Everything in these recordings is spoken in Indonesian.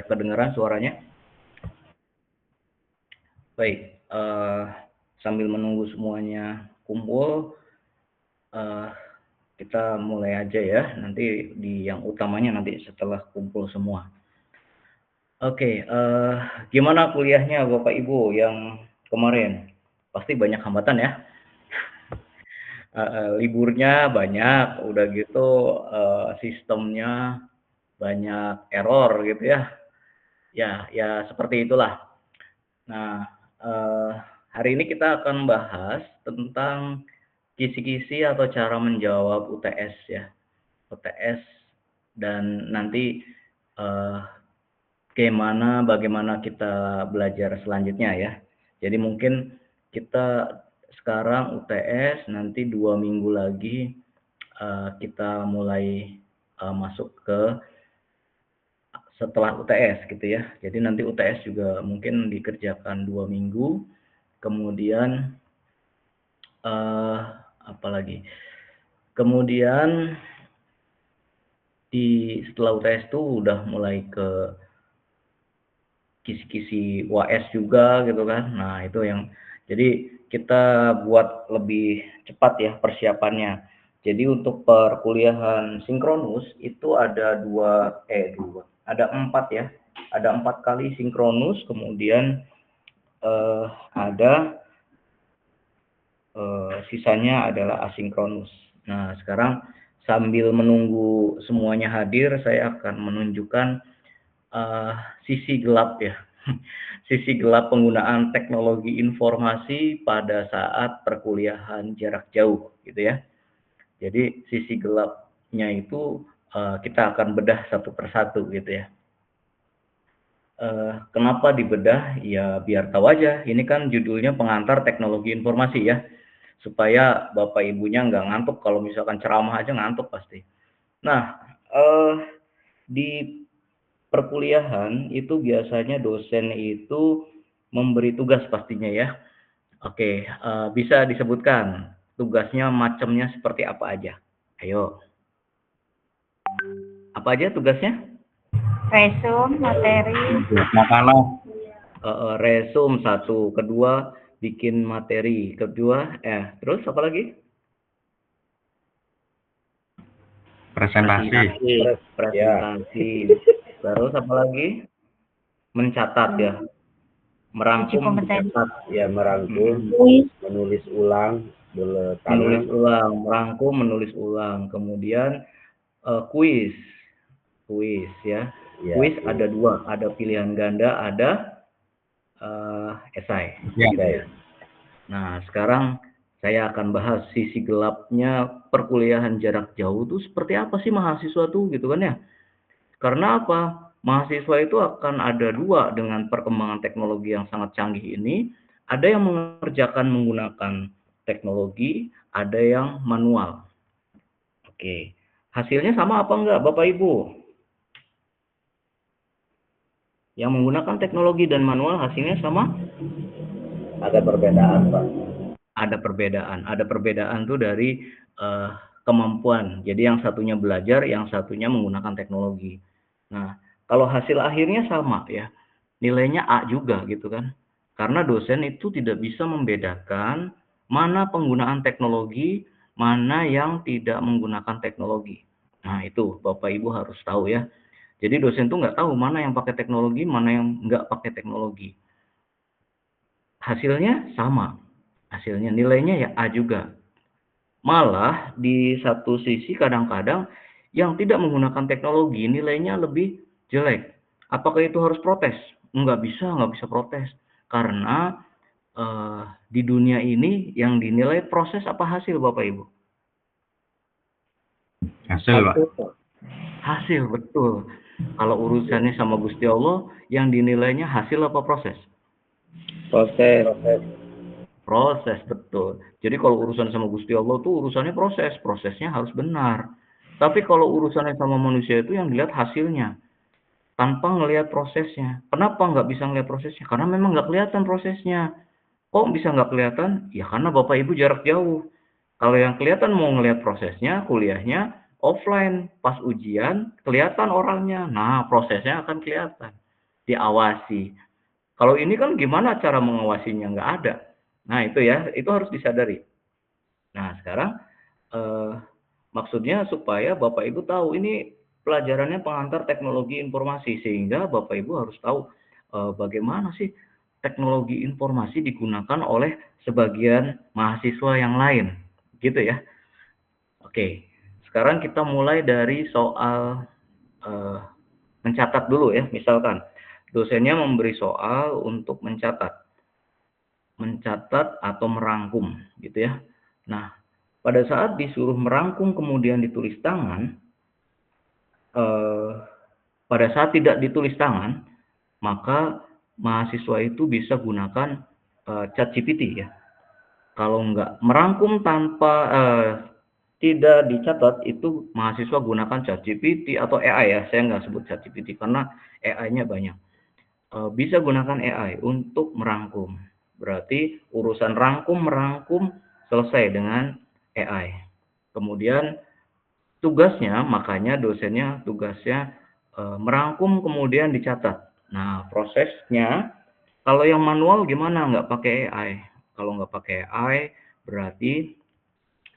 kedengaran suaranya? Baik, sambil menunggu semuanya kumpul, eh, kita mulai aja ya. Nanti di yang utamanya nanti setelah kumpul semua. Oke, gimana kuliahnya Bapak Ibu yang kemarin? Pasti banyak hambatan ya. Liburnya banyak, udah gitu sistemnya banyak error gitu ya. Ya seperti itulah. Nah, hari ini kita akan bahas tentang kisi-kisi atau cara menjawab UTS ya. UTS dan nanti eh, bagaimana kita belajar selanjutnya ya. Jadi mungkin kita sekarang UTS, nanti 2 minggu lagi kita mulai masuk ke setelah UTS gitu ya. Jadi nanti UTS juga mungkin dikerjakan 2 minggu, kemudian apalagi, kemudian setelah UTS itu udah mulai ke kisi-kisi UAS juga gitu kan. Nah itu yang jadi kita buat lebih cepat ya persiapannya. Jadi untuk perkuliahan sinkronus itu ada ada 4 ya. Ada 4 kali sinkronus, kemudian ada sisanya adalah asinkronus. Nah sekarang sambil menunggu semuanya hadir, saya akan menunjukkan sisi gelap ya, sisi gelap penggunaan teknologi informasi pada saat perkuliahan jarak jauh gitu ya. Jadi sisi gelapnya itu kita akan bedah satu persatu gitu ya. Kenapa dibedah? Ya biar tahu aja, ini kan judulnya pengantar teknologi informasi ya, supaya Bapak Ibunya nggak ngantuk. Kalau misalkan ceramah aja ngantuk pasti. Nah, di perkuliahan itu biasanya dosen itu memberi tugas pastinya ya. Oke, bisa disebutkan tugasnya macamnya seperti apa aja? Ayo. Apa aja tugasnya? Resum, materi. Makalah. Resum satu, kedua bikin materi, kedua terus apa lagi? Presentasi. Presentasi. Terus apa lagi? Mencatat ya. Merangkum, mencatat Ya, merangkum, menulis ulang, menulis ulang, merangkum, menulis ulang. Kemudian kuis ya. Kuis ada 2, ada pilihan ganda, ada esai. Gitu ya. Nah sekarang saya akan bahas sisi gelapnya perkuliahan jarak jauh itu seperti apa sih mahasiswa tuh gitu kan ya. Karena apa? Mahasiswa itu akan ada 2 dengan perkembangan teknologi yang sangat canggih ini. Ada yang mengerjakan menggunakan teknologi, ada yang manual. Oke, hasilnya sama apa enggak Bapak Ibu? Yang menggunakan teknologi dan manual hasilnya sama? Ada perbedaan, Pak. Ada perbedaan tuh dari kemampuan. Jadi yang satunya belajar, yang satunya menggunakan teknologi. Nah, kalau hasil akhirnya sama ya, nilainya A juga gitu kan. Karena dosen itu tidak bisa membedakan mana penggunaan teknologi, mana yang tidak menggunakan teknologi. Nah, itu Bapak Ibu harus tahu ya. Jadi dosen tuh nggak tahu mana yang pakai teknologi, mana yang nggak pakai teknologi. Hasilnya sama. Hasilnya nilainya ya A juga. Malah di satu sisi kadang-kadang yang tidak menggunakan teknologi nilainya lebih jelek. Apakah itu harus protes? Nggak bisa protes. Karena di dunia ini yang dinilai proses apa hasil Bapak Ibu? Hasil, Pak. Hasil, betul. Kalau urusannya sama Gusti Allah, yang dinilainya hasil apa proses? Proses. Proses, betul. Jadi kalau urusan sama Gusti Allah tuh urusannya proses, prosesnya harus benar. Tapi kalau urusannya sama manusia itu yang dilihat hasilnya, tanpa ngelihat prosesnya. Kenapa nggak bisa ngelihat prosesnya? Karena memang nggak kelihatan prosesnya. Kok bisa nggak kelihatan? Ya karena Bapak Ibu jarak jauh. Kalau yang kelihatan mau ngelihat prosesnya, kuliahnya offline. Pas ujian, kelihatan orangnya. Nah, prosesnya akan kelihatan. diawasi. Kalau ini kan gimana cara mengawasinya? Nggak ada. Nah, itu ya, itu harus disadari. Nah, sekarang maksudnya supaya Bapak Ibu tahu ini pelajarannya pengantar teknologi informasi, sehingga Bapak Ibu harus tahu bagaimana sih teknologi informasi digunakan oleh sebagian mahasiswa yang lain, gitu ya. Oke, sekarang kita mulai dari soal mencatat dulu ya. Misalkan dosennya memberi soal untuk mencatat atau merangkum, gitu ya. Nah, pada saat disuruh merangkum kemudian ditulis tangan, pada saat tidak ditulis tangan, maka mahasiswa itu bisa gunakan ChatGPT ya. Kalau nggak merangkum tanpa tidak dicatat, itu mahasiswa gunakan ChatGPT atau AI ya. Saya nggak sebut ChatGPT karena AI-nya banyak. Bisa gunakan AI untuk merangkum. Berarti urusan merangkum selesai dengan AI. Kemudian tugasnya, makanya dosennya tugasnya merangkum kemudian dicatat. Nah, prosesnya kalau yang manual gimana? Nggak pakai AI. Kalau nggak pakai AI, berarti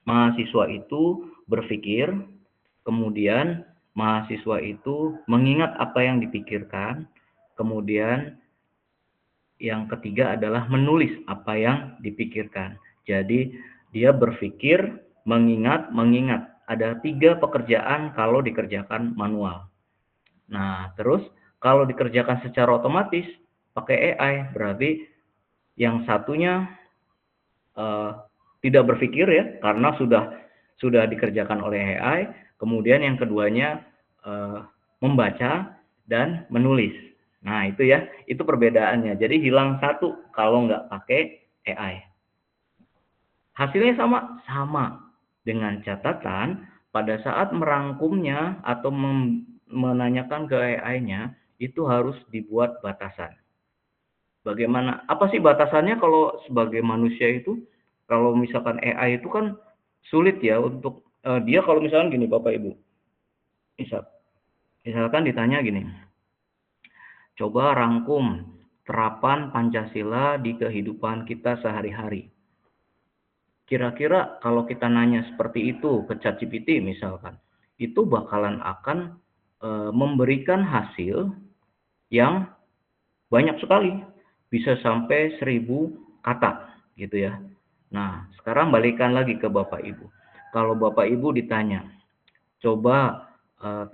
mahasiswa itu berpikir, kemudian mahasiswa itu mengingat apa yang dipikirkan, kemudian yang ketiga adalah menulis apa yang dipikirkan. Jadi dia berpikir, mengingat. Ada 3 pekerjaan kalau dikerjakan manual. Nah, terus kalau dikerjakan secara otomatis pakai AI, berarti yang satunya tidak berpikir ya, karena sudah dikerjakan oleh AI. Kemudian yang keduanya membaca dan menulis. Nah, itu ya, itu perbedaannya. Jadi hilang satu kalau nggak pakai AI. Hasilnya sama dengan catatan pada saat merangkumnya atau menanyakan ke AI-nya, itu harus dibuat batasan. Bagaimana? Apa sih batasannya kalau sebagai manusia itu? Kalau misalkan AI itu kan sulit ya untuk dia kalau misalkan gini Bapak Ibu. Misalkan ditanya gini. Coba rangkum terapan Pancasila di kehidupan kita sehari-hari. Kira-kira kalau kita nanya seperti itu ke ChatGPT misalkan, itu bakalan akan memberikan hasil yang banyak sekali, bisa sampai 1000 kata gitu ya. Nah, sekarang balikan lagi ke Bapak Ibu. Kalau Bapak Ibu ditanya, coba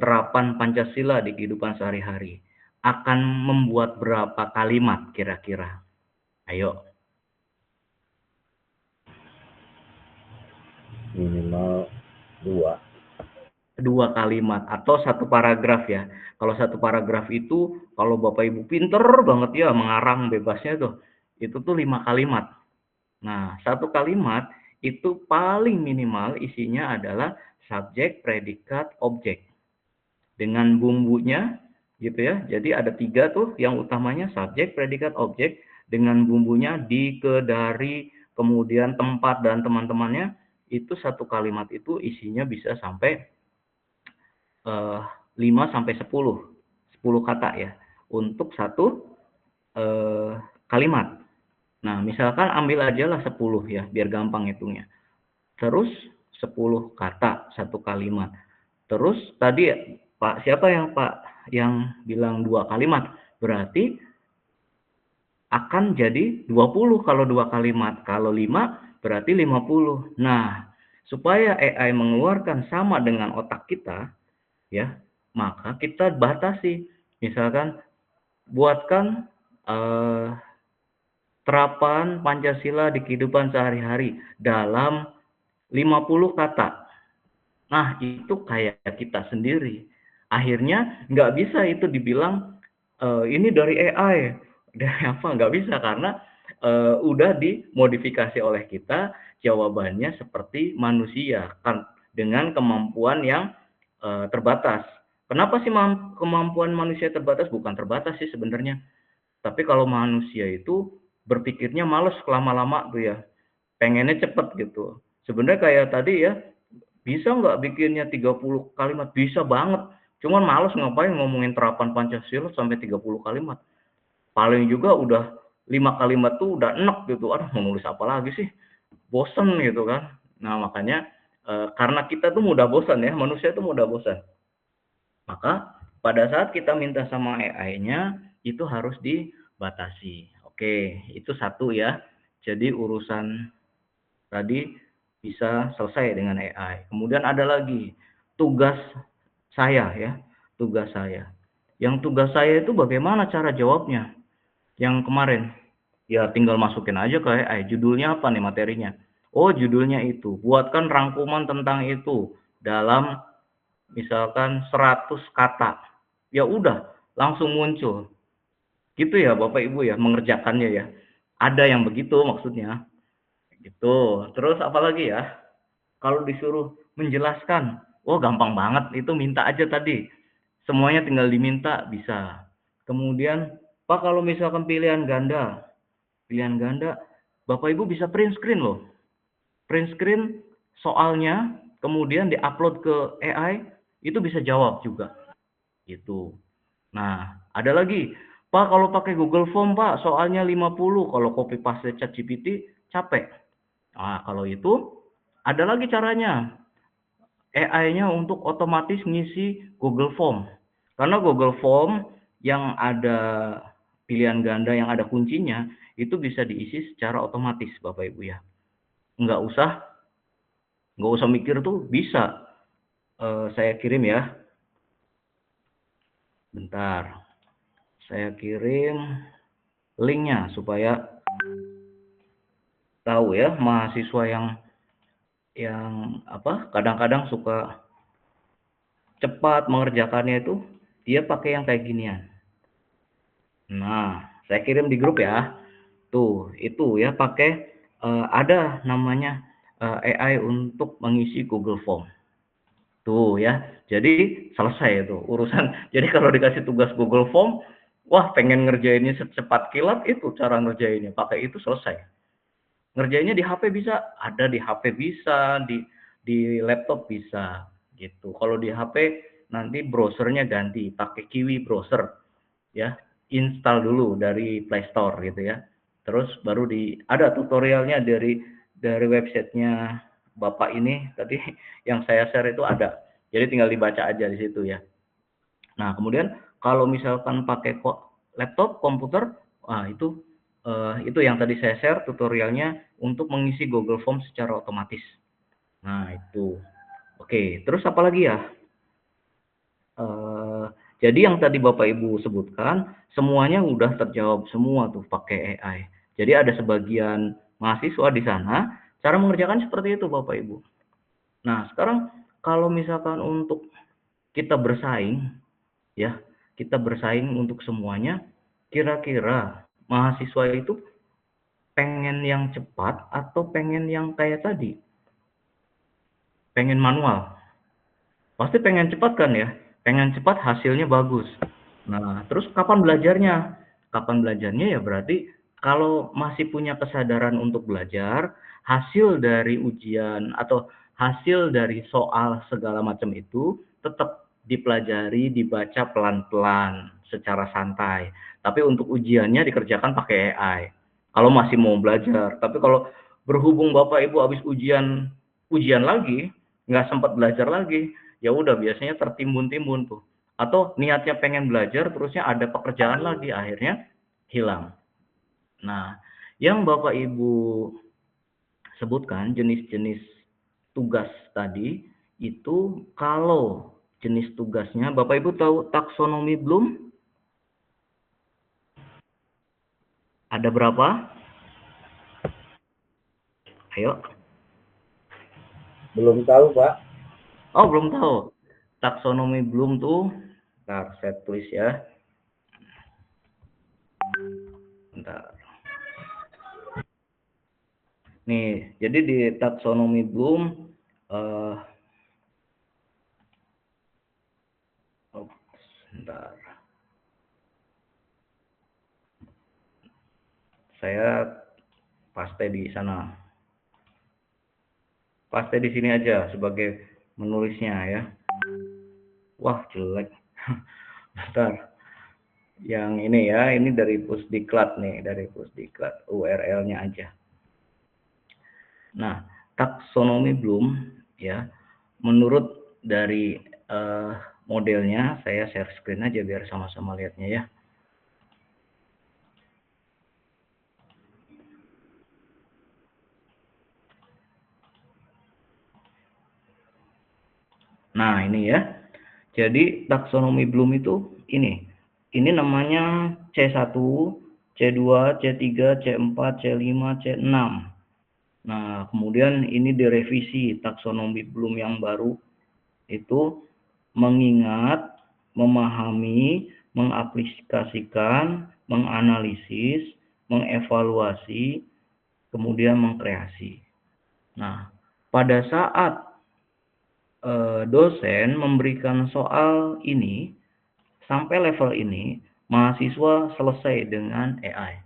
terapan Pancasila di kehidupan sehari-hari, akan membuat berapa kalimat kira-kira? Ayo. Minimal 2. 2 kalimat atau 1 paragraf ya. Kalau 1 paragraf itu, kalau Bapak Ibu pinter banget ya mengarang bebasnya tuh, itu tuh 5 kalimat. Nah, 1 kalimat itu paling minimal isinya adalah subjek, predikat, objek. Dengan bumbunya gitu ya. Jadi ada 3 tuh yang utamanya subjek, predikat, objek. Dengan bumbunya dari, kemudian tempat dan teman-temannya, itu 1 kalimat itu isinya bisa sampai 5 sampai 10 kata ya untuk 1 kalimat. Nah, misalkan ambil ajalah 10 ya biar gampang hitungnya. Terus 10 kata 1 kalimat. Terus tadi Pak siapa yang bilang 2 kalimat? Berarti akan jadi 20 kalau 2 kalimat. Kalau 5 berarti 50. Nah, supaya AI mengeluarkan sama dengan otak kita ya, maka kita batasi. Misalkan buatkan terapan Pancasila di kehidupan sehari-hari dalam 50 kata. Nah, itu kayak kita sendiri. Akhirnya nggak bisa itu dibilang ini dari AI, dari apa, nggak bisa karena udah dimodifikasi oleh kita, jawabannya seperti manusia kan dengan kemampuan yang terbatas. Kenapa sih kemampuan manusia terbatas? Bukan terbatas sih sebenarnya. Tapi kalau manusia itu berpikirnya males lama-lama tuh ya. Pengennya cepet gitu. Sebenarnya kayak tadi ya, bisa nggak bikinnya 30 kalimat? Bisa banget. Cuman males ngapain ngomongin terapan Pancasila sampai 30 kalimat. paling juga udah 5 kalimat tuh udah enek gitu, aduh mau nulis apa lagi sih, bosen gitu kan. Nah makanya karena kita tuh mudah bosan ya, manusia tuh mudah bosan. Maka pada saat kita minta sama AI-nya itu harus dibatasi. Oke, itu satu ya. Jadi urusan tadi bisa selesai dengan AI. Kemudian ada lagi tugas saya ya, tugas saya. Yang tugas saya itu bagaimana cara jawabnya? Yang kemarin, ya tinggal masukin aja ke AI, judulnya apa nih materinya? Oh, judulnya itu. Buatkan rangkuman tentang itu dalam misalkan 100 kata. Ya udah, langsung muncul. Gitu ya Bapak Ibu ya, mengerjakannya ya. Ada yang begitu maksudnya. Gitu. Terus apa lagi ya? Kalau disuruh menjelaskan, oh gampang banget, itu minta aja tadi. Semuanya tinggal diminta, bisa. Kemudian, Pak kalau misalkan pilihan ganda, Bapak Ibu bisa print screen loh. Print screen soalnya, kemudian diupload ke AI, itu bisa jawab juga. Gitu. Nah, ada lagi, Pak kalau pakai Google Form Pak, soalnya 50, kalau copy paste ChatGPT capek. Nah, kalau itu ada lagi caranya. AI-nya untuk otomatis ngisi Google Form. Karena Google Form yang ada pilihan ganda yang ada kuncinya itu bisa diisi secara otomatis Bapak Ibu ya. Nggak usah nggak usah mikir tuh bisa. Saya kirim ya. Bentar. Saya kirim linknya supaya tahu ya mahasiswa yang apa kadang-kadang suka cepat mengerjakannya itu dia pakai yang kayak ginian. Nah, saya kirim di grup ya. Tuh, itu ya pakai ada namanya AI untuk mengisi Google Form. Tuh ya. Jadi selesai itu urusan. Jadi kalau dikasih tugas Google Form, wah pengen ngerjainnya secepat kilat itu cara ngerjainnya. Pakai itu selesai. Ngerjainnya di HP bisa, ada di HP bisa, di laptop bisa gitu. Kalau di HP nanti browsernya ganti, pakai Kiwi browser ya. Install dulu dari Play Store gitu ya. Terus baru ada tutorialnya dari websitenya Bapak ini tadi yang saya share itu ada. Jadi tinggal dibaca aja di situ ya. Nah, kemudian kalau misalkan pakai laptop, komputer, wah itu yang tadi saya share tutorialnya untuk mengisi Google Form secara otomatis. Nah, itu. Oke, terus apa lagi ya? Eh, jadi yang tadi Bapak Ibu sebutkan, semuanya udah terjawab semua tuh pakai AI. Jadi ada sebagian mahasiswa di sana, cara mengerjakan seperti itu Bapak Ibu. Nah, sekarang kalau misalkan untuk kita bersaing, ya, kita bersaing untuk semuanya, kira-kira mahasiswa itu pengen yang cepat atau pengen yang kayak tadi, pengen manual? Pasti pengen cepat kan ya? Pengen cepat hasilnya bagus. Nah, terus kapan belajarnya? Kapan belajarnya ya berarti kalau masih punya kesadaran untuk belajar, hasil dari ujian atau hasil dari soal segala macam itu tetap dipelajari, dibaca pelan-pelan, secara santai. Tapi untuk ujiannya dikerjakan pakai AI. Kalau masih mau belajar. Tapi kalau berhubung Bapak Ibu habis ujian lagi, nggak sempat belajar lagi, ya udah biasanya tertimbun-timbun tuh. Atau niatnya pengen belajar, terusnya ada pekerjaan lagi, akhirnya hilang. Nah, yang Bapak Ibu sebutkan jenis-jenis tugas tadi, itu kalau jenis tugasnya, Bapak Ibu tahu taksonomi Bloom? Ada berapa? Ayo. Belum tahu, Pak. Oh, belum tahu. Taksonomi Bloom tuh, ntar saya tulis ya. Bentar. Nih, jadi di taksonomi Bloom, eh, oh, bentar. Saya paste di sana. Paste di sini aja sebagai menulisnya ya. Wah, jelek. Bentar. Yang ini ya, ini dari Pusdiklat nih, dari Pusdiklat, URL-nya aja. Nah, taksonomi Bloom ya, menurut dari modelnya, saya share screen aja biar sama-sama lihatnya ya. Nah, ini ya. Jadi taksonomi Bloom itu ini. Ini namanya C1, C2, C3, C4, C5, C6. Nah, kemudian ini direvisi taksonomi Bloom yang baru itu mengingat, memahami, mengaplikasikan, menganalisis, mengevaluasi, kemudian mengkreasi. Nah, pada saat dosen memberikan soal ini sampai level ini, mahasiswa selesai dengan AI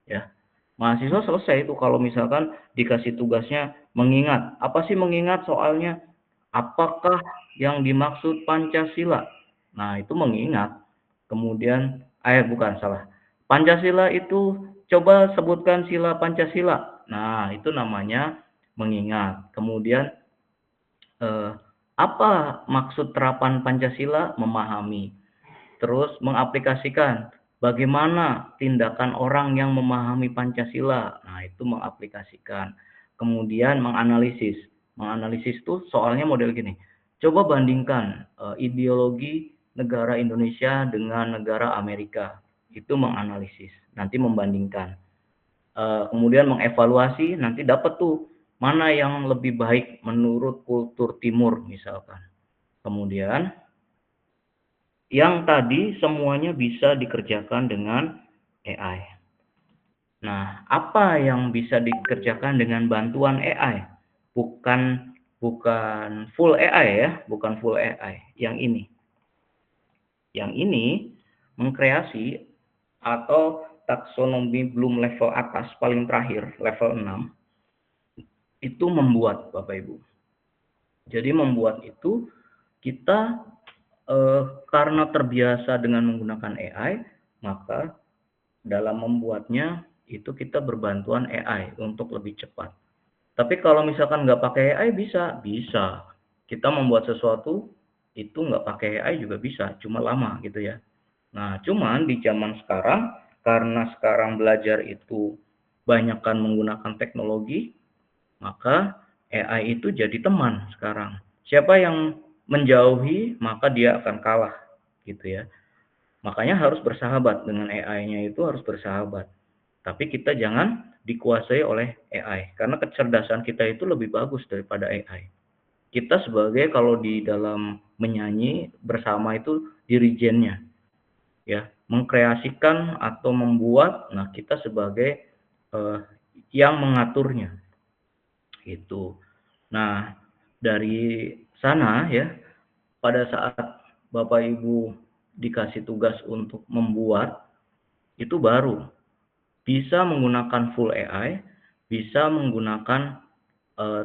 ya. Mahasiswa selesai itu kalau misalkan dikasih tugasnya mengingat. Apa sih mengingat soalnya? Apakah yang dimaksud Pancasila? Nah, itu mengingat. Kemudian bukan salah. Pancasila itu coba sebutkan sila Pancasila. Nah, itu namanya mengingat. Kemudian apa maksud terapan Pancasila? Memahami. Terus mengaplikasikan bagaimana tindakan orang yang memahami Pancasila. Nah, itu mengaplikasikan. Kemudian menganalisis. Menganalisis itu soalnya model gini. Coba bandingkan ideologi negara Indonesia dengan negara Amerika. Itu menganalisis. Nanti membandingkan. Kemudian mengevaluasi, nanti dapat tuh mana yang lebih baik menurut kultur timur misalkan. Kemudian yang tadi semuanya bisa dikerjakan dengan AI. Nah, apa yang bisa dikerjakan dengan bantuan AI? Bukan full AI ya, bukan full AI. Yang ini. Yang ini mengkreasi atau taksonomi Bloom level atas paling terakhir, level 6, itu membuat Bapak Ibu. Jadi membuat itu kita karena terbiasa dengan menggunakan AI, maka dalam membuatnya itu kita berbantuan AI untuk lebih cepat. Tapi kalau misalkan nggak pakai AI bisa, bisa. Kita membuat sesuatu itu nggak pakai AI juga bisa, cuma lama gitu ya. Nah, cuman di zaman sekarang, karena sekarang belajar itu banyakkan menggunakan teknologi, maka AI itu jadi teman sekarang. Siapa yang menjauhi, maka dia akan kalah gitu ya. Makanya harus bersahabat dengan AI-nya, itu harus bersahabat. Tapi kita jangan dikuasai oleh AI karena kecerdasan kita itu lebih bagus daripada AI. Kita sebagai kalau di dalam menyanyi bersama itu dirijennya ya, mengkreasikan atau membuat, nah kita sebagai eh, yang mengaturnya gitu. Nah, dari sana ya, pada saat Bapak Ibu dikasih tugas untuk membuat, itu baru bisa menggunakan full AI, bisa menggunakan eh,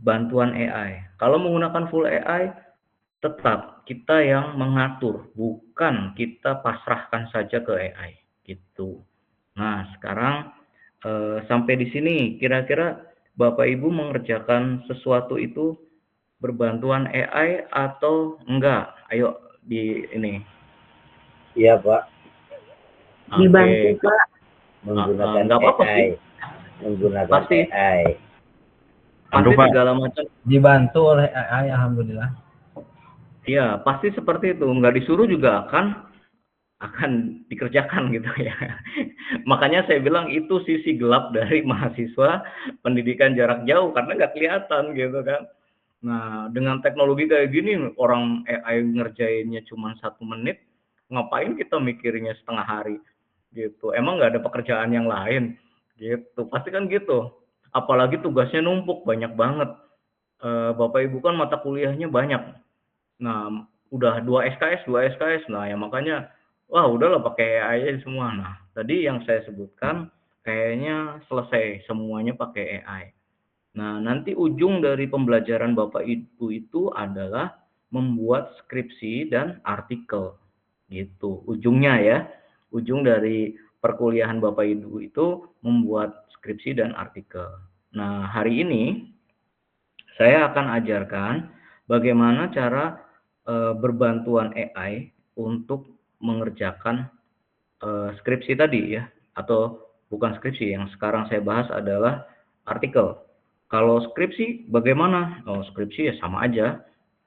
bantuan AI. Kalau menggunakan full AI, tetap kita yang mengatur, bukan kita pasrahkan saja ke AI gitu. Nah, sekarang sampai di sini kira-kira Bapak Ibu mengerjakan sesuatu itu berbantuan AI atau enggak? Ayo di ini. Iya, Pak. Dibantu, Oke, Pak. Menggunakan enggak apa-apa sih. AI. Menggunakan Pasti AI. pasti Pak, segala macam. dibantu oleh AI, alhamdulillah. Iya, pasti seperti itu. Enggak disuruh juga akan dikerjakan gitu ya. Makanya saya bilang itu sisi gelap dari mahasiswa pendidikan jarak jauh karena nggak kelihatan gitu kan. Nah, dengan teknologi kayak gini orang AI ngerjainnya cuma 1 menit, ngapain kita mikirnya setengah hari gitu. Emang nggak ada pekerjaan yang lain gitu. Pasti kan gitu. Apalagi tugasnya numpuk banyak banget. Bapak Ibu kan mata kuliahnya banyak. Nah, udah 2 SKS, 2 SKS. Nah, ya makanya wah udahlah pakai AI aja semua. Nah, tadi yang saya sebutkan kayaknya selesai semuanya pakai AI. Nah, nanti ujung dari pembelajaran Bapak Ibu itu adalah membuat skripsi dan artikel gitu. Ujungnya ya. ujung dari perkuliahan Bapak Ibu itu membuat skripsi dan artikel. Nah, hari ini saya akan ajarkan bagaimana cara berbantuan AI untuk mengerjakan skripsi tadi ya, atau bukan skripsi, yang sekarang saya bahas adalah artikel. Kalau skripsi bagaimana? Oh, skripsi ya sama aja,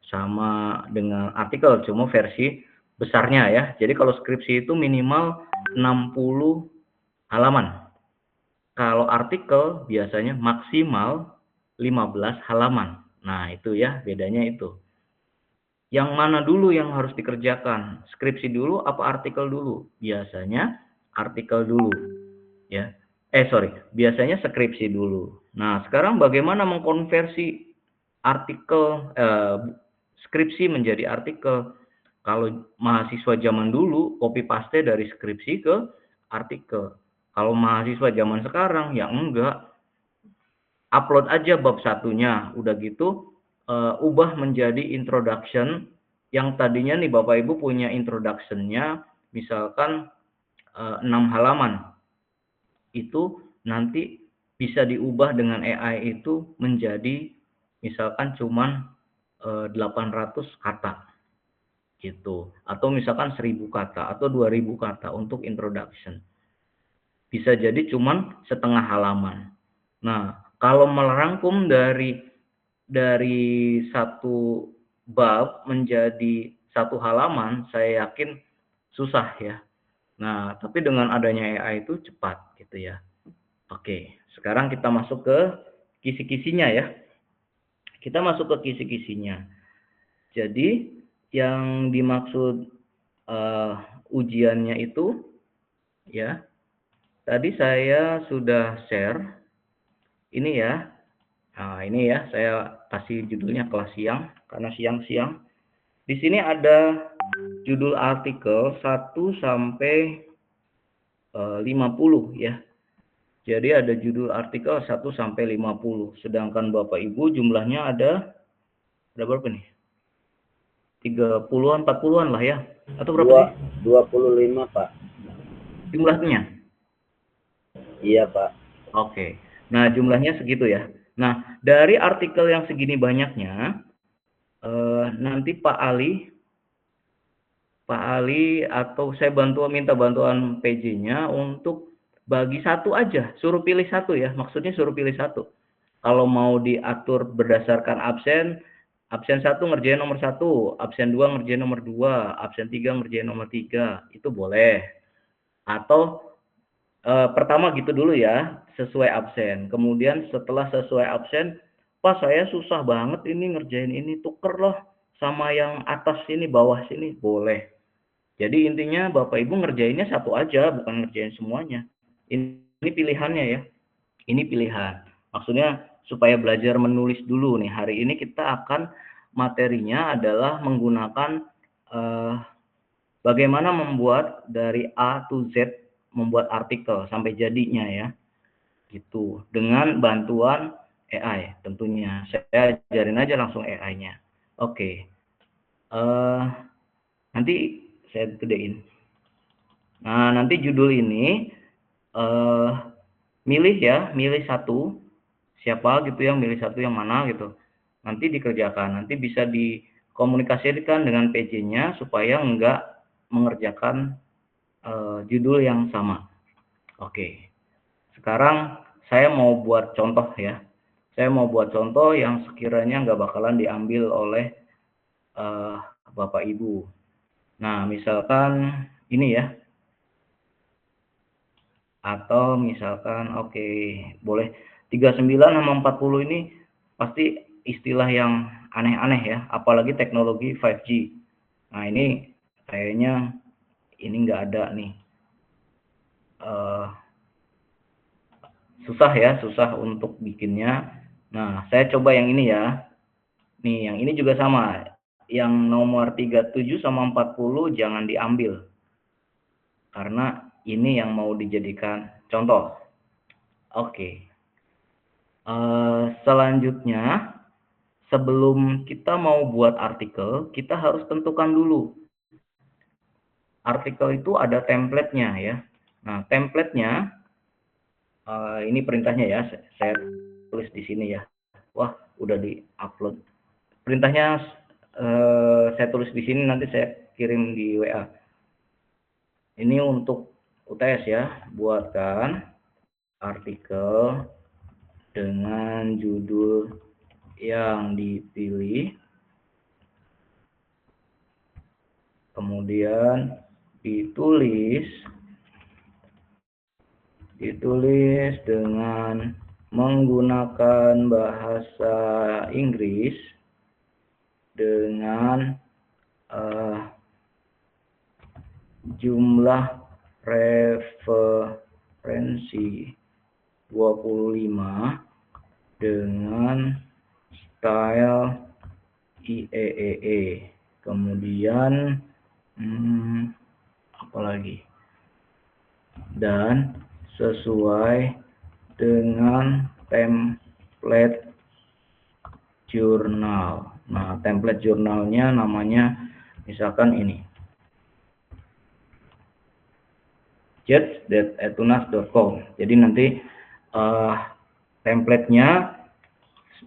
sama dengan artikel, cuma versi besarnya ya. Jadi kalau skripsi itu minimal 60 halaman. Kalau artikel biasanya maksimal 15 halaman. Nah, itu ya, bedanya itu. Yang mana dulu yang harus dikerjakan? Skripsi dulu apa artikel dulu? Biasanya artikel dulu, ya. Biasanya skripsi dulu. Nah, sekarang bagaimana mengkonversi artikel skripsi menjadi artikel? Kalau mahasiswa zaman dulu copy paste dari skripsi ke artikel. Kalau mahasiswa zaman sekarang ya enggak, upload aja bab satunya, udah gitu ubah menjadi introduction. Yang tadinya nih Bapak Ibu punya introduction-nya misalkan 6 halaman, itu nanti bisa diubah dengan AI itu menjadi misalkan cuman 800 kata gitu, atau misalkan 1000 kata atau 2000 kata untuk introduction. Bisa jadi cuman setengah halaman. Nah, kalau merangkum dari satu bab menjadi satu halaman, saya yakin susah ya. Nah, tapi dengan adanya AI itu cepat gitu ya. Oke, sekarang kita masuk ke kisi-kisinya ya. Kita masuk ke kisi-kisinya. Jadi, yang dimaksud ujiannya itu ya, tadi saya sudah share ini ya. Nah, ini ya, saya kasih judulnya kelas siang, karena siang-siang. Di sini ada judul artikel 1 sampai 50 ya. Jadi ada judul artikel 1 sampai 50. Sedangkan Bapak Ibu jumlahnya ada berapa nih? 30-an, 40-an lah ya. Atau berapa sih? 25, Pak. Jumlahnya? Iya, Pak. Oke. Nah, jumlahnya segitu ya. Nah, dari artikel yang segini banyaknya, nanti Pak Ali atau saya minta bantuan PJ-nya untuk bagi satu aja, suruh pilih satu ya, maksudnya suruh pilih satu. Kalau mau diatur berdasarkan absen 1 ngerjain nomor 1, absen 2 ngerjain nomor 2, absen 3 ngerjain nomor 3, itu boleh. Atau pertama gitu dulu ya, sesuai absen. Kemudian setelah sesuai absen, Pak saya susah banget ini ngerjain ini, tuker loh sama yang atas sini, bawah sini, boleh. Jadi intinya Bapak Ibu ngerjainnya satu aja, bukan ngerjain semuanya. Ini pilihannya ya, ini pilihan. Maksudnya supaya belajar menulis dulu nih. Hari ini kita akan materinya adalah menggunakan bagaimana membuat dari A to Z, membuat artikel sampai jadinya ya, gitu, dengan bantuan AI tentunya. Saya ajarin aja langsung AI-nya. Oke, nanti saya gedein. Nah, nanti judul ini milih satu, siapa gitu yang milih satu yang mana gitu. Nanti dikerjakan, nanti bisa dikomunikasikan dengan PJ-nya supaya enggak mengerjakan judul yang sama. Oke. Sekarang saya mau buat contoh ya. Saya mau buat contoh yang sekiranya nggak bakalan diambil oleh Bapak Ibu. Nah, misalkan ini ya. Atau misalkan oke, boleh 39 sama 40 ini pasti istilah yang aneh-aneh ya, apalagi teknologi 5G. Nah, ini kayaknya ini nggak ada nih. Susah untuk bikinnya. Nah, saya coba yang ini ya. Nih, yang ini juga sama. Yang nomor 37 sama 40 jangan diambil. Karena ini yang mau dijadikan contoh. Oke. Selanjutnya, sebelum kita mau buat artikel, kita harus tentukan dulu artikel itu ada template-nya ya. Nah, template-nya ini perintahnya ya, saya tulis di sini ya. Wah, udah di-upload. Perintahnya saya tulis di sini, nanti saya kirim di WA. Ini untuk UTS ya, buatkan artikel dengan judul yang dipilih, kemudian ditulis dengan menggunakan bahasa Inggris dengan jumlah referensi 25 dengan style IEEE. Kemudian apa lagi? Dan sesuai dengan template jurnal. Nah, template jurnalnya namanya misalkan ini, jets@tunas.com. Jadi nanti template-nya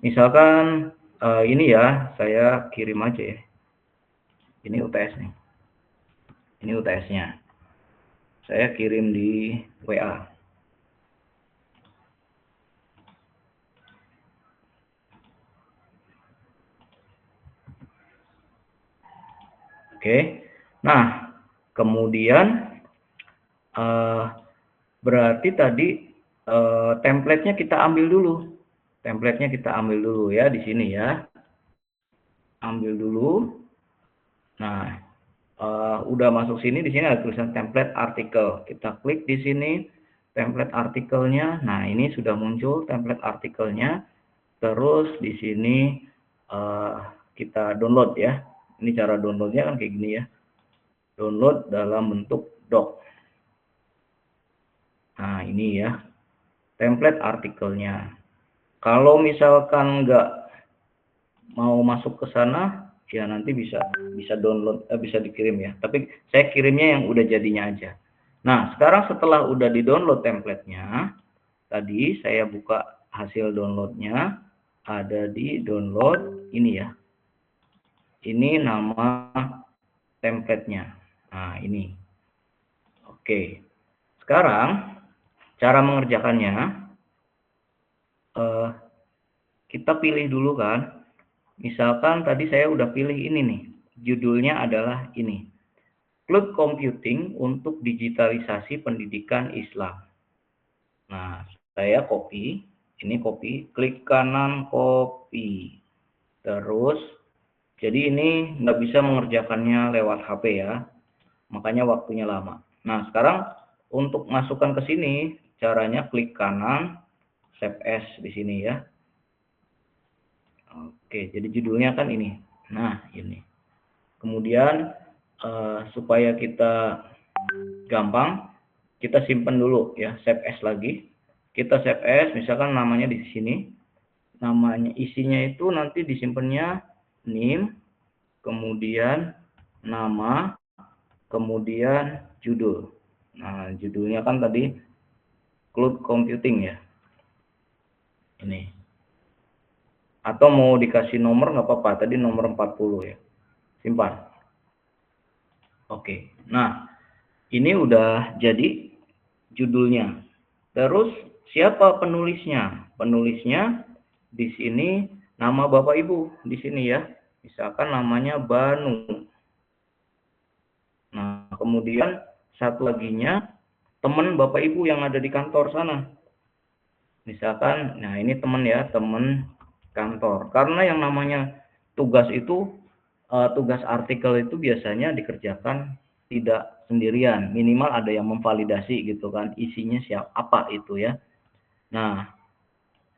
misalkan ini ya, saya kirim aja ya. Ini UTS nih. Ini UTS-nya. Saya kirim di WA. Oke. Nah, kemudian berarti tadi template-nya kita ambil dulu. Template-nya kita ambil dulu ya di sini ya. Ambil dulu. Nah, udah masuk sini, di sini ada tulisan template artikel. Kita klik di sini template artikelnya. Nah, ini sudah muncul template artikelnya. Terus di sini kita download ya. Ini cara downloadnya kan kayak gini ya. Download dalam bentuk doc. Nah, ini ya template artikelnya. Kalau misalkan nggak mau masuk ke sana, ya nanti bisa download, bisa dikirim ya. Tapi saya kirimnya yang udah jadinya aja. Nah, sekarang setelah udah di-download template-nya, tadi saya buka hasil download-nya, ada di download ini ya. Ini nama template-nya. Nah, ini. Oke. Sekarang cara mengerjakannya, kita pilih dulu kan. Misalkan tadi saya udah pilih ini nih. Judulnya adalah ini. Cloud Computing untuk Digitalisasi Pendidikan Islam. Nah, saya copy. Ini copy. Klik kanan copy. Terus, jadi ini nggak bisa mengerjakannya lewat HP ya. Makanya waktunya lama. Nah, sekarang untuk masukkan ke sini, caranya klik kanan, save as di sini ya. Oke, jadi judulnya kan ini. Nah, ini. Kemudian supaya kita gampang, kita simpan dulu ya, save as lagi. Kita save as, misalkan namanya di sini. Namanya isinya itu nanti disimpannya name, kemudian nama, kemudian judul. Nah, judulnya kan tadi Cloud Computing ya. Ini. Atau mau dikasih nomor nggak apa-apa, tadi nomor 40 ya. Simpan. Oke. Nah, ini udah jadi judulnya. Terus siapa penulisnya? Penulisnya di sini nama Bapak Ibu di sini ya. Misalkan namanya Banu. Nah, kemudian satu laginya teman Bapak Ibu yang ada di kantor sana. Misalkan, nah ini teman ya, teman kantor. Karena yang namanya tugas itu, tugas artikel itu biasanya dikerjakan tidak sendirian. Minimal ada yang memvalidasi gitu kan, isinya siapa apa itu ya. Nah,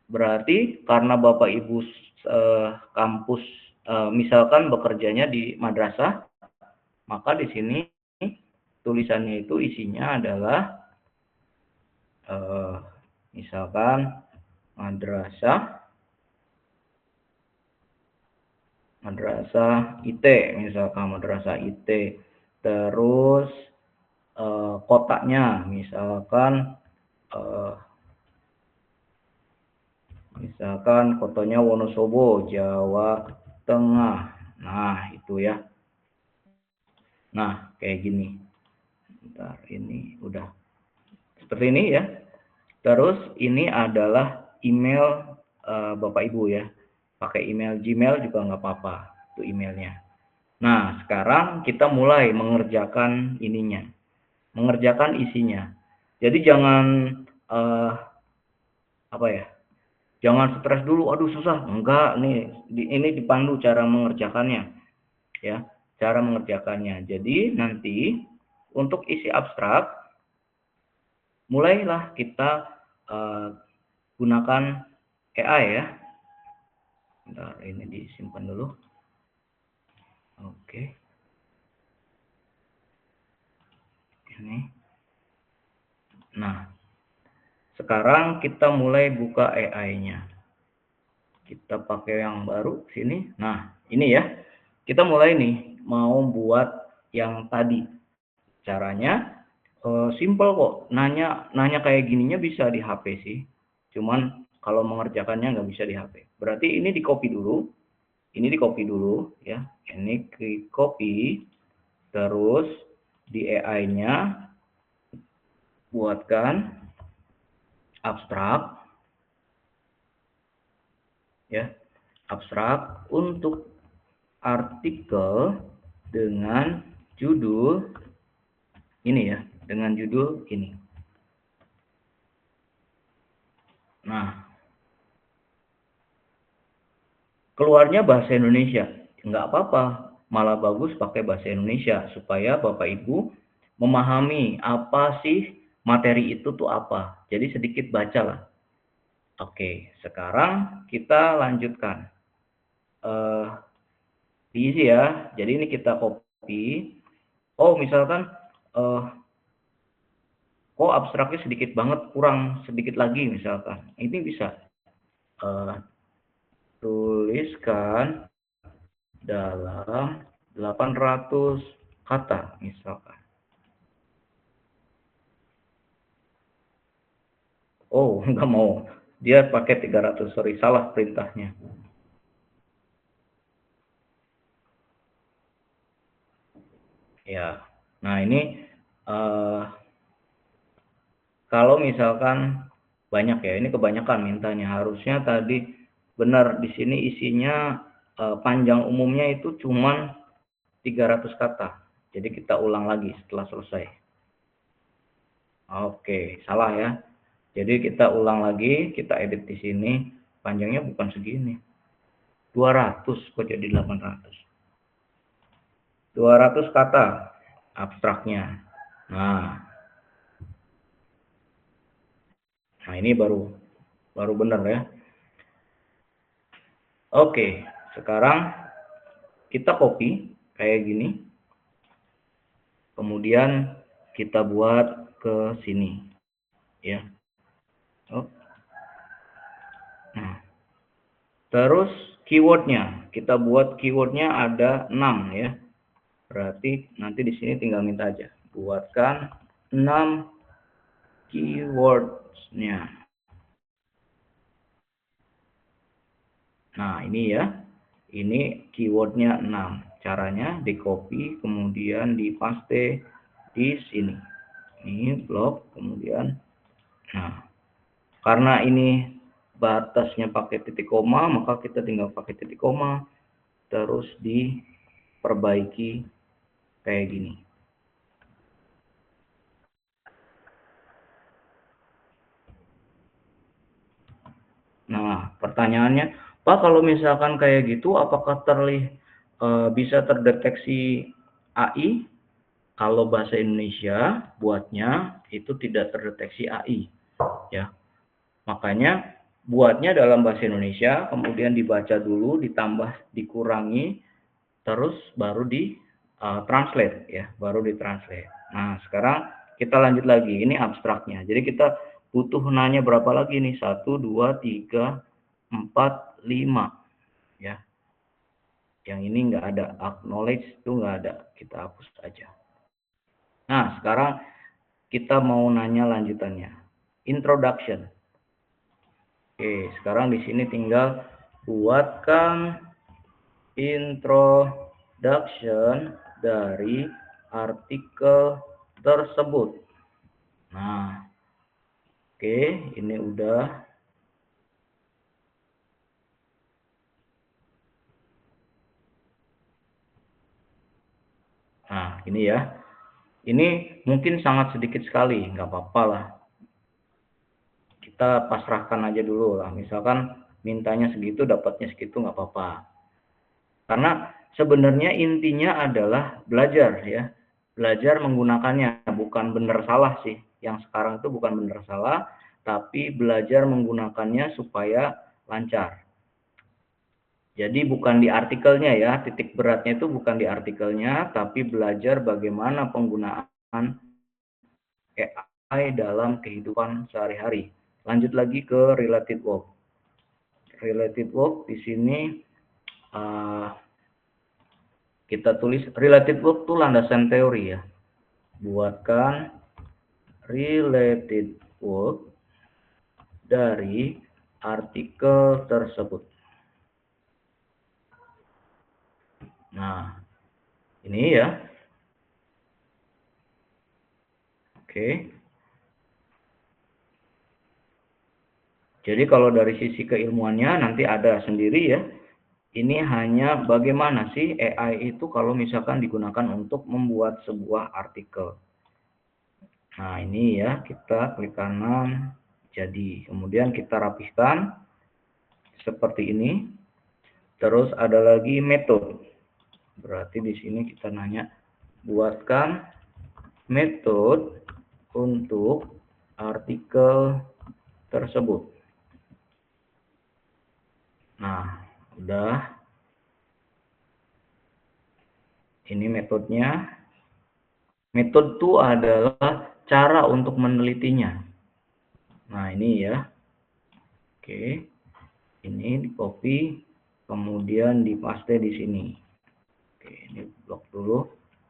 berarti karena Bapak Ibu kampus misalkan bekerjanya di madrasah, maka di sini tulisannya itu isinya adalah misalkan madrasah IT, misalkan madrasah IT, terus kotanya, misalkan kotanya Wonosobo, Jawa Tengah. Nah, itu ya. Nah, kayak gini. Bentar, ini udah seperti ini ya. Terus ini adalah email Bapak Ibu ya. Pakai email Gmail juga nggak apa-apa, itu emailnya. Nah, sekarang kita mulai mengerjakan ininya, mengerjakan isinya. Jadi jangan apa ya? Jangan stres dulu, aduh susah. Enggak, nih ini dipandu cara mengerjakannya ya, cara mengerjakannya. Jadi nanti untuk isi abstrak mulailah kita gunakan AI ya. Bentar, ini disimpan dulu. Oke. Ini. Nah, sekarang kita mulai buka AI-nya. Kita pakai yang baru sini. Nah, ini ya. Kita mulai nih mau buat yang tadi. Caranya simple kok. Nanya kayak gininya bisa di HP sih. Cuman kalau mengerjakannya nggak bisa di HP. Berarti ini di copy dulu. Ini di copy dulu ya. Ini di copy. Terus di AI-nya buatkan abstrak ya, abstrak untuk artikel dengan judul ini ya, dengan judul ini. Nah, keluarnya bahasa Indonesia, nggak apa-apa, malah bagus pakai bahasa Indonesia supaya Bapak Ibu memahami apa sih materi itu tuh apa. Jadi sedikit bacalah. Oke, sekarang kita lanjutkan. Diisi ya. Jadi ini kita copy. Oh, misalkan kok abstraknya sedikit banget, kurang sedikit lagi misalkan. Ini bisa tuliskan dalam 800 kata misalkan. Oh, nggak mau. Dia pakai 300, sorry, salah perintahnya. Ya, nah ini kalau misalkan banyak ya, ini kebanyakan mintanya. Harusnya tadi benar di sini isinya panjang umumnya itu cuman 300 kata. Jadi kita ulang lagi setelah selesai. Oke, salah ya. Jadi kita ulang lagi, kita edit di sini. Panjangnya bukan segini. 200 kok jadi 800. 200 kata abstraknya. Nah, ini baru benar ya. Oke, sekarang kita copy kayak gini. Kemudian kita buat ke sini. Ya. Oh. Nah, terus keywordnya, kita buat keywordnya ada 6 ya. Berarti nanti di sini tinggal minta aja. Buatkan 6 keywordsnya. Nah, ini ya. Ini keywordnya 6. Caranya di copy, kemudian dipaste di sini. Ini blok, kemudian. Nah, karena ini batasnya pakai titik koma, maka kita tinggal pakai titik koma. Terus diperbaiki kayak gini. Nah, pertanyaannya, Pak, kalau misalkan kayak gitu, apakah bisa terdeteksi AI? Kalau bahasa Indonesia buatnya itu tidak terdeteksi AI, ya. Makanya buatnya dalam bahasa Indonesia, kemudian dibaca dulu, ditambah, dikurangi, terus baru translate ya, baru ditranslate. Nah, sekarang kita lanjut lagi. Ini abstraknya. Jadi kita butuh nanya berapa lagi nih? 1, 2, 3, 4, 5 ya. Yang ini nggak ada, acknowledge itu nggak ada, kita hapus aja. Nah, sekarang kita mau nanya lanjutannya. Introduction. Oke, sekarang di sini tinggal buatkan introduction dari artikel tersebut. Nah, oke, ini udah. Nah, ini ya. Ini mungkin sangat sedikit sekali, nggak apa-apa lah. Kita pasrahkan aja dulu lah. Misalkan mintanya segitu, dapatnya segitu, nggak apa-apa. Karena sebenarnya intinya adalah belajar ya. Belajar menggunakannya, bukan benar salah sih. Yang sekarang itu bukan benar salah, tapi belajar menggunakannya supaya lancar. Jadi bukan di artikelnya ya, titik beratnya itu bukan di artikelnya, tapi belajar bagaimana penggunaan AI dalam kehidupan sehari-hari. Lanjut lagi ke related work. Related work di sini kita tulis related work itu landasan teori ya. Buatkan related work dari artikel tersebut. Nah, ini ya. Oke. Jadi kalau dari sisi keilmuannya nanti ada sendiri ya. Ini hanya bagaimana sih AI itu kalau misalkan digunakan untuk membuat sebuah artikel. Nah, ini ya, kita klik kanan, jadi. Kemudian kita rapihkan seperti ini. Terus ada lagi metode. Berarti di sini kita nanya, buatkan metode untuk artikel tersebut. Nah, udah. Ini metodenya. Metode itu adalah cara untuk menelitinya. Nah, ini ya. Oke. Ini di copy, kemudian dipaste di sini. Oke, ini blok dulu.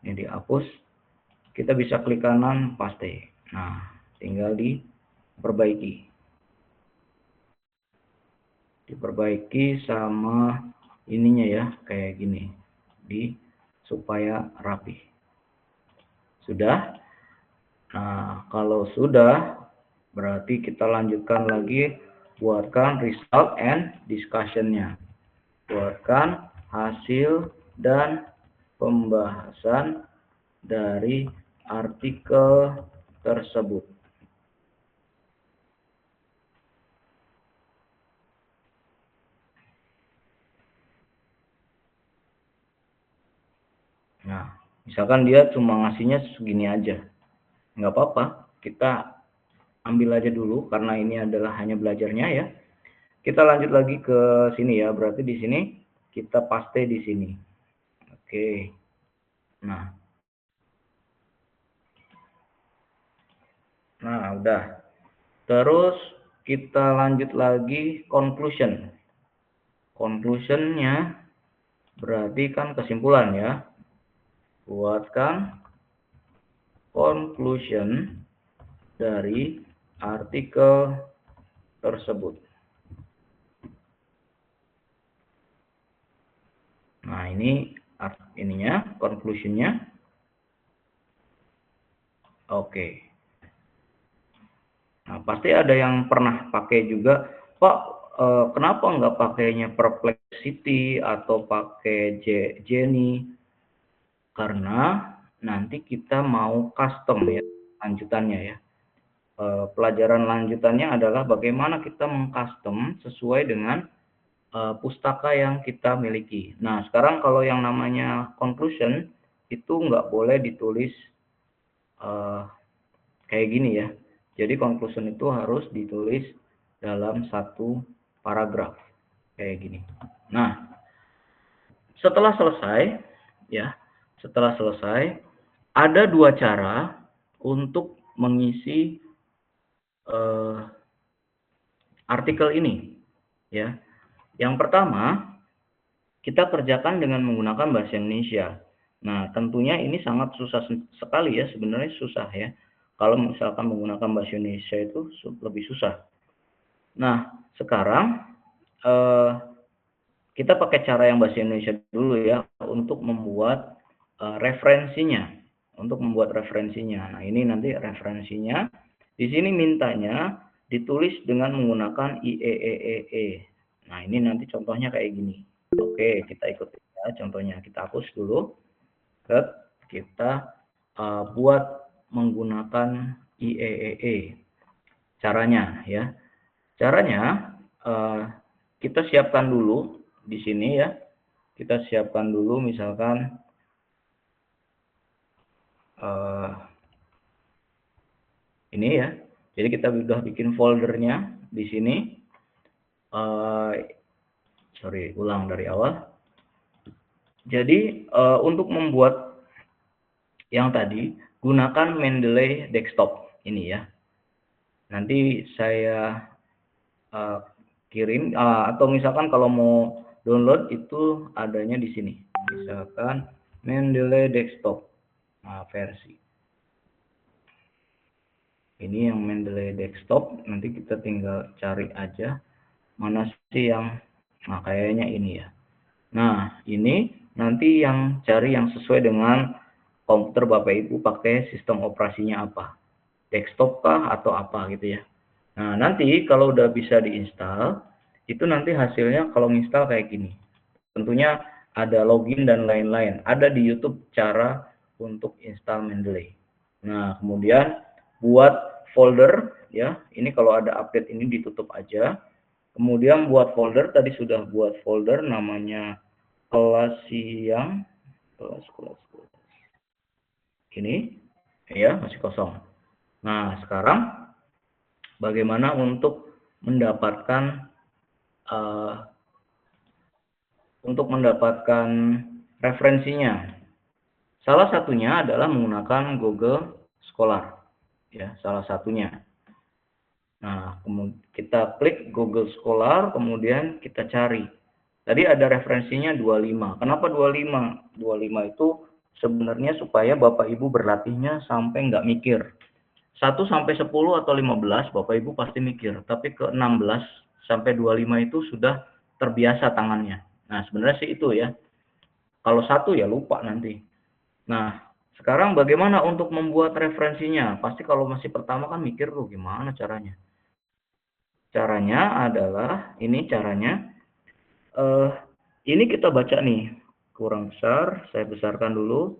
Ini dihapus. Kita bisa klik kanan, paste. Nah, tinggal diperbaiki. Diperbaiki sama ininya ya, kayak gini. Supaya rapi. Sudah? Nah, kalau sudah, berarti kita lanjutkan lagi, buatkan result and discussion-nya. Buatkan hasil dan pembahasan dari artikel tersebut. Nah, misalkan dia cuma ngasihnya segini aja. Nggak apa-apa, kita ambil aja dulu karena ini adalah hanya belajarnya ya. Kita lanjut lagi ke sini ya, berarti di sini kita paste di sini. Oke. Nah, udah. Terus kita lanjut lagi conclusion. Conclusion-nya berarti kan kesimpulan ya. Buatkan conclusion dari artikel tersebut. Nah, ini ininya, conclusion-nya. Oke. Nah, pasti ada yang pernah pakai juga, Pak, kenapa nggak pakainya Perplexity atau pakai Jenny? Karena nanti kita mau custom ya lanjutannya ya. Pelajaran lanjutannya adalah bagaimana kita mengcustom sesuai dengan pustaka yang kita miliki. Nah, sekarang kalau yang namanya conclusion itu nggak boleh ditulis kayak gini ya. Jadi conclusion itu harus ditulis dalam satu paragraf kayak gini. Nah, setelah selesai ya, ada dua cara untuk mengisi artikel ini ya. Yang pertama, kita kerjakan dengan menggunakan bahasa Indonesia. Nah, tentunya ini sangat susah sekali ya, sebenarnya susah ya. Kalau misalkan menggunakan bahasa Indonesia itu lebih susah. Nah, sekarang kita pakai cara yang bahasa Indonesia dulu ya untuk membuat referensinya. Untuk membuat referensinya. Nah, ini nanti referensinya. Di sini mintanya ditulis dengan menggunakan IEEE. Nah, ini nanti contohnya kayak gini. Oke, kita ikuti ya contohnya. Kita hapus dulu. Kita buat menggunakan IEEE. Caranya ya. Caranya kita siapkan dulu di sini ya. Kita siapkan dulu misalkan ini ya. Jadi kita sudah bikin foldernya di sini. Sorry, ulang dari awal. Jadi untuk membuat yang tadi gunakan Mendeley desktop ini ya. Nanti saya kirim atau misalkan kalau mau download itu adanya di sini. Misalkan Mendeley desktop versi. Ini yang Mendeley desktop, nanti kita tinggal cari aja mana sih yang kayaknya ini ya. Nah, ini nanti yang cari yang sesuai dengan komputer Bapak Ibu pakai sistem operasinya apa. Desktop kah atau apa gitu ya. Nah, nanti kalau udah bisa diinstal, itu nanti hasilnya kalau install kayak gini. Tentunya ada login dan lain-lain. Ada di YouTube cara untuk install Mendeley. Nah, kemudian buat folder ya. Ini kalau ada update ini ditutup aja. Kemudian buat folder, tadi sudah buat folder namanya kelas siang, kelas. Ini ya masih kosong. Nah, sekarang bagaimana untuk mendapatkan referensinya? Salah satunya adalah menggunakan Google Scholar, ya, salah satunya. Nah, kita klik Google Scholar, kemudian kita cari. Tadi ada referensinya 25. Kenapa 25? 25 itu sebenarnya supaya Bapak Ibu berlatihnya sampai nggak mikir. 1 sampai 10 atau 15 Bapak Ibu pasti mikir, tapi ke 16 sampai 25 itu sudah terbiasa tangannya. Nah, sebenarnya sih itu ya. Kalau 1 ya lupa nanti. Nah, sekarang bagaimana untuk membuat referensinya? Pasti kalau masih pertama kan mikir tuh gimana caranya. Caranya adalah, ini caranya, ini kita baca nih, kurang besar, saya besarkan dulu.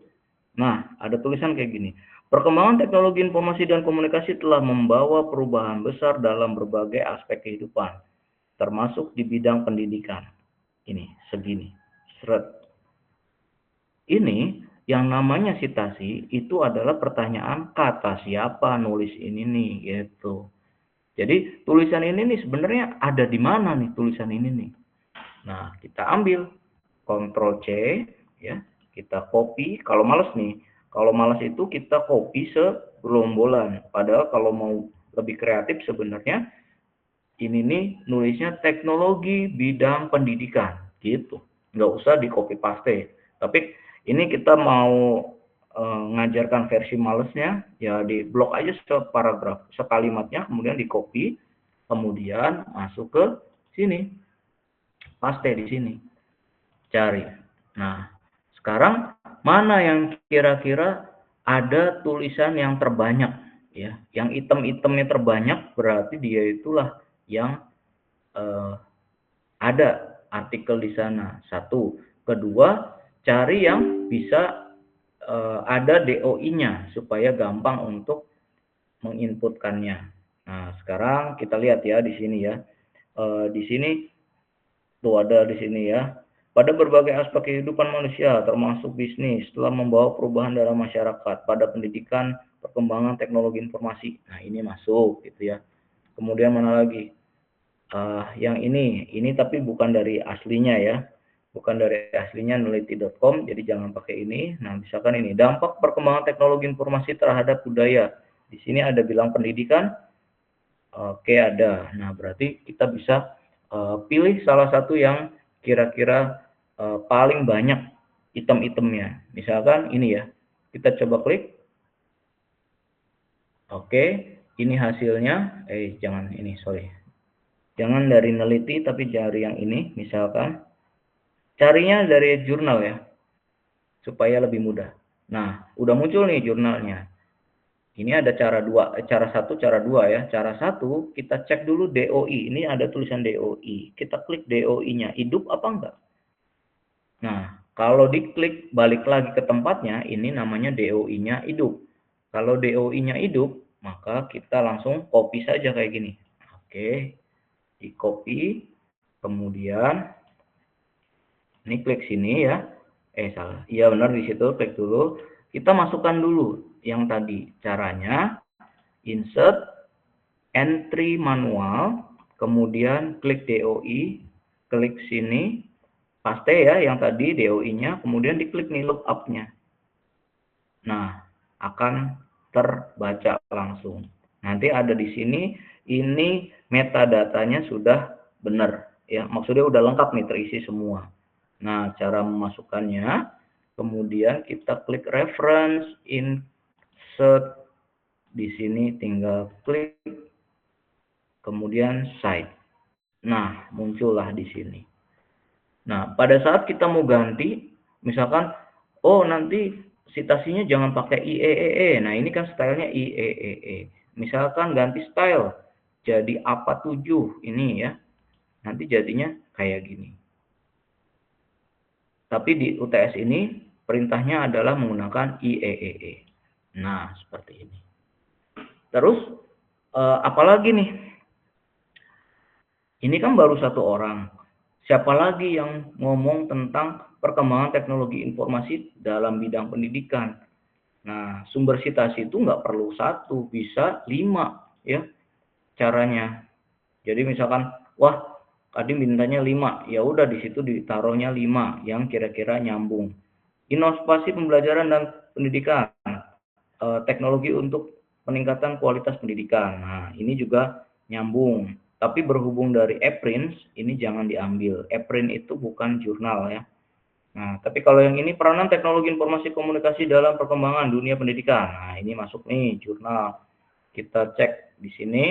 Nah, ada tulisan kayak gini. Perkembangan teknologi informasi dan komunikasi telah membawa perubahan besar dalam berbagai aspek kehidupan, termasuk di bidang pendidikan. Ini, segini. Seret. Ini, yang namanya sitasi, itu adalah pertanyaan kata siapa nulis ini nih, gitu. Jadi, tulisan ini nih sebenarnya ada di mana nih tulisan ini nih. Nah, kita ambil, Ctrl C, ya, kita copy, kalau males nih. Kalau malas itu kita copy segerombolan. Padahal kalau mau lebih kreatif sebenarnya ini nih nulisnya teknologi bidang pendidikan gitu. Nggak usah di copy paste. Tapi ini kita mau ngajarkan versi malesnya ya di blok aja separagraf, sekalimatnya kemudian di copy, kemudian masuk ke sini. Paste di sini. Cari. Nah, sekarang mana yang kira-kira ada tulisan yang terbanyak ya, yang item-itemnya terbanyak berarti dia itulah yang ada artikel di sana. Satu, kedua, cari yang bisa ada DOI-nya supaya gampang untuk menginputkannya. Nah, sekarang kita lihat ya di sini ya. Di sini tuh ada di sini ya. Pada berbagai aspek kehidupan manusia, termasuk bisnis, telah membawa perubahan dalam masyarakat, pada pendidikan, perkembangan teknologi informasi. Nah, ini masuk gitu ya. Kemudian mana lagi? Yang ini tapi bukan dari aslinya ya. Bukan dari aslinya neliti.com, jadi jangan pakai ini. Nah, misalkan ini, dampak perkembangan teknologi informasi terhadap budaya. Di sini ada bilang pendidikan. Oke, ada. Nah, berarti kita bisa pilih salah satu yang kira-kira paling banyak item-itemnya. Misalkan ini ya, kita coba klik. Oke, ini hasilnya. Jangan ini, sorry. Jangan dari neliti, tapi cari yang ini. Misalkan, carinya dari jurnal ya, supaya lebih mudah. Nah, udah muncul nih jurnalnya. Ini ada cara satu, cara dua ya. Cara satu, kita cek dulu DOI. Ini ada tulisan DOI. Kita klik DOI-nya, hidup apa enggak? Nah, kalau diklik balik lagi ke tempatnya, ini namanya DOI-nya hidup. Kalau DOI-nya hidup, maka kita langsung copy saja kayak gini. Oke, di copy, kemudian ini klik sini ya. Salah. Iya benar, di situ klik dulu. Kita masukkan dulu yang tadi. Caranya insert, entry manual, kemudian klik DOI, klik sini, paste ya yang tadi DOI-nya, kemudian diklik nih lookup-nya. Nah, akan terbaca langsung. Nanti ada di sini, ini metadatanya sudah benar ya, maksudnya udah lengkap nih, terisi semua. Nah, cara memasukkannya, kemudian kita klik reference, insert, di sini tinggal klik, kemudian cite. Nah, muncullah di sini. Nah, pada saat kita mau ganti, misalkan, oh nanti citasinya jangan pakai IEEE. Nah, ini kan stylenya IEEE. Misalkan ganti style, jadi apa 7 ini ya. Nanti jadinya kayak gini. Tapi di UTS ini perintahnya adalah menggunakan IEEE. Nah, seperti ini. Terus apalagi nih? Ini kan baru satu orang. Siapa lagi yang ngomong tentang perkembangan teknologi informasi dalam bidang pendidikan? Nah, sumber citasi itu nggak perlu satu, bisa 5 ya caranya. Jadi misalkan, wah Kadin mintanya 5, ya udah di situ ditaruhnya 5 yang kira-kira nyambung. Inovasi pembelajaran dan pendidikan, teknologi untuk peningkatan kualitas pendidikan. Nah, ini juga nyambung. Tapi berhubung dari ePrint, ini jangan diambil. ePrint itu bukan jurnal ya. Nah, tapi kalau yang ini peranan teknologi informasi komunikasi dalam perkembangan dunia pendidikan. Nah, ini masuk nih jurnal. Kita cek di sini.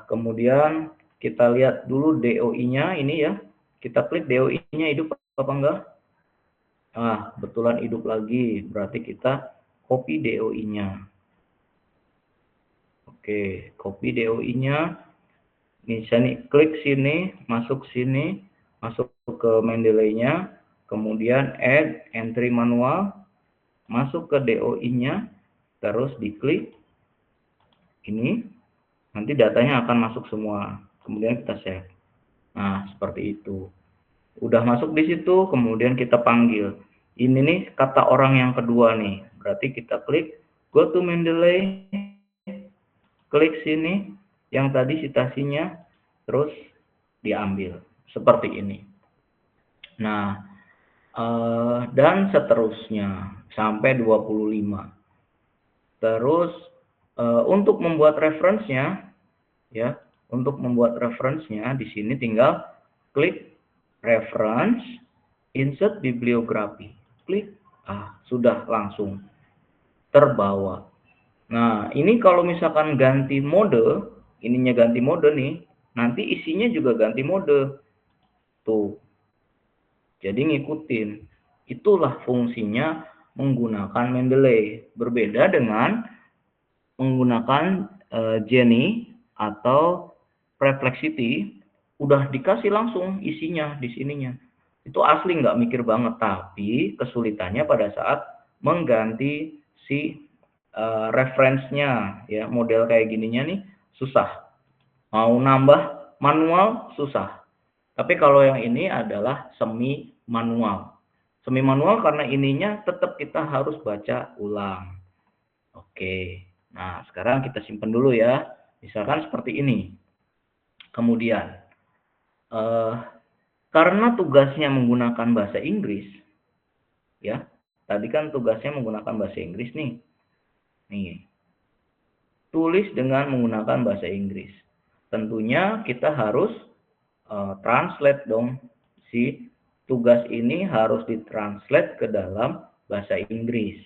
Kemudian kita lihat dulu DOI-nya ini ya. Kita klik DOI-nya hidup apa enggak. Nah, kebetulan hidup lagi. Berarti kita copy DOI-nya. Oke, copy DOI-nya. Misalnya klik sini, masuk sini, masuk ke Mendeley-nya, kemudian add entry manual, masuk ke DOI-nya, terus diklik ini, nanti datanya akan masuk semua. Kemudian kita save. Nah, seperti itu. Udah masuk di situ, kemudian kita panggil. Ini nih kata orang yang kedua nih. Berarti kita klik go to Mendeley, klik sini, yang tadi citasinya, terus diambil. Seperti ini. Nah, dan seterusnya sampai 25. Terus untuk membuat referensinya ya, untuk membuat referensinya di sini tinggal klik reference, insert bibliografi. Klik, sudah langsung terbawa. Nah, ini kalau misalkan ganti mode, ininya ganti mode nih, nanti isinya juga ganti mode. Tuh. Jadi ngikutin. Itulah fungsinya menggunakan Mendeley. Berbeda dengan menggunakan Jenny atau Perplexity, udah dikasih langsung isinya di sininya. Itu asli nggak mikir banget, tapi kesulitannya pada saat mengganti si reference-nya ya, model kayak gininya nih susah. Mau nambah manual susah. Tapi kalau yang ini adalah semi manual. Semi manual karena ininya tetap kita harus baca ulang. Oke. Nah, sekarang kita simpan dulu ya. Misalkan seperti ini. Kemudian, karena tugasnya menggunakan bahasa Inggris, ya. Tadi kan tugasnya menggunakan bahasa Inggris nih. Nih. Tulis dengan menggunakan bahasa Inggris. Tentunya kita harus translate dong si tugas ini harus ditranslate ke dalam bahasa Inggris.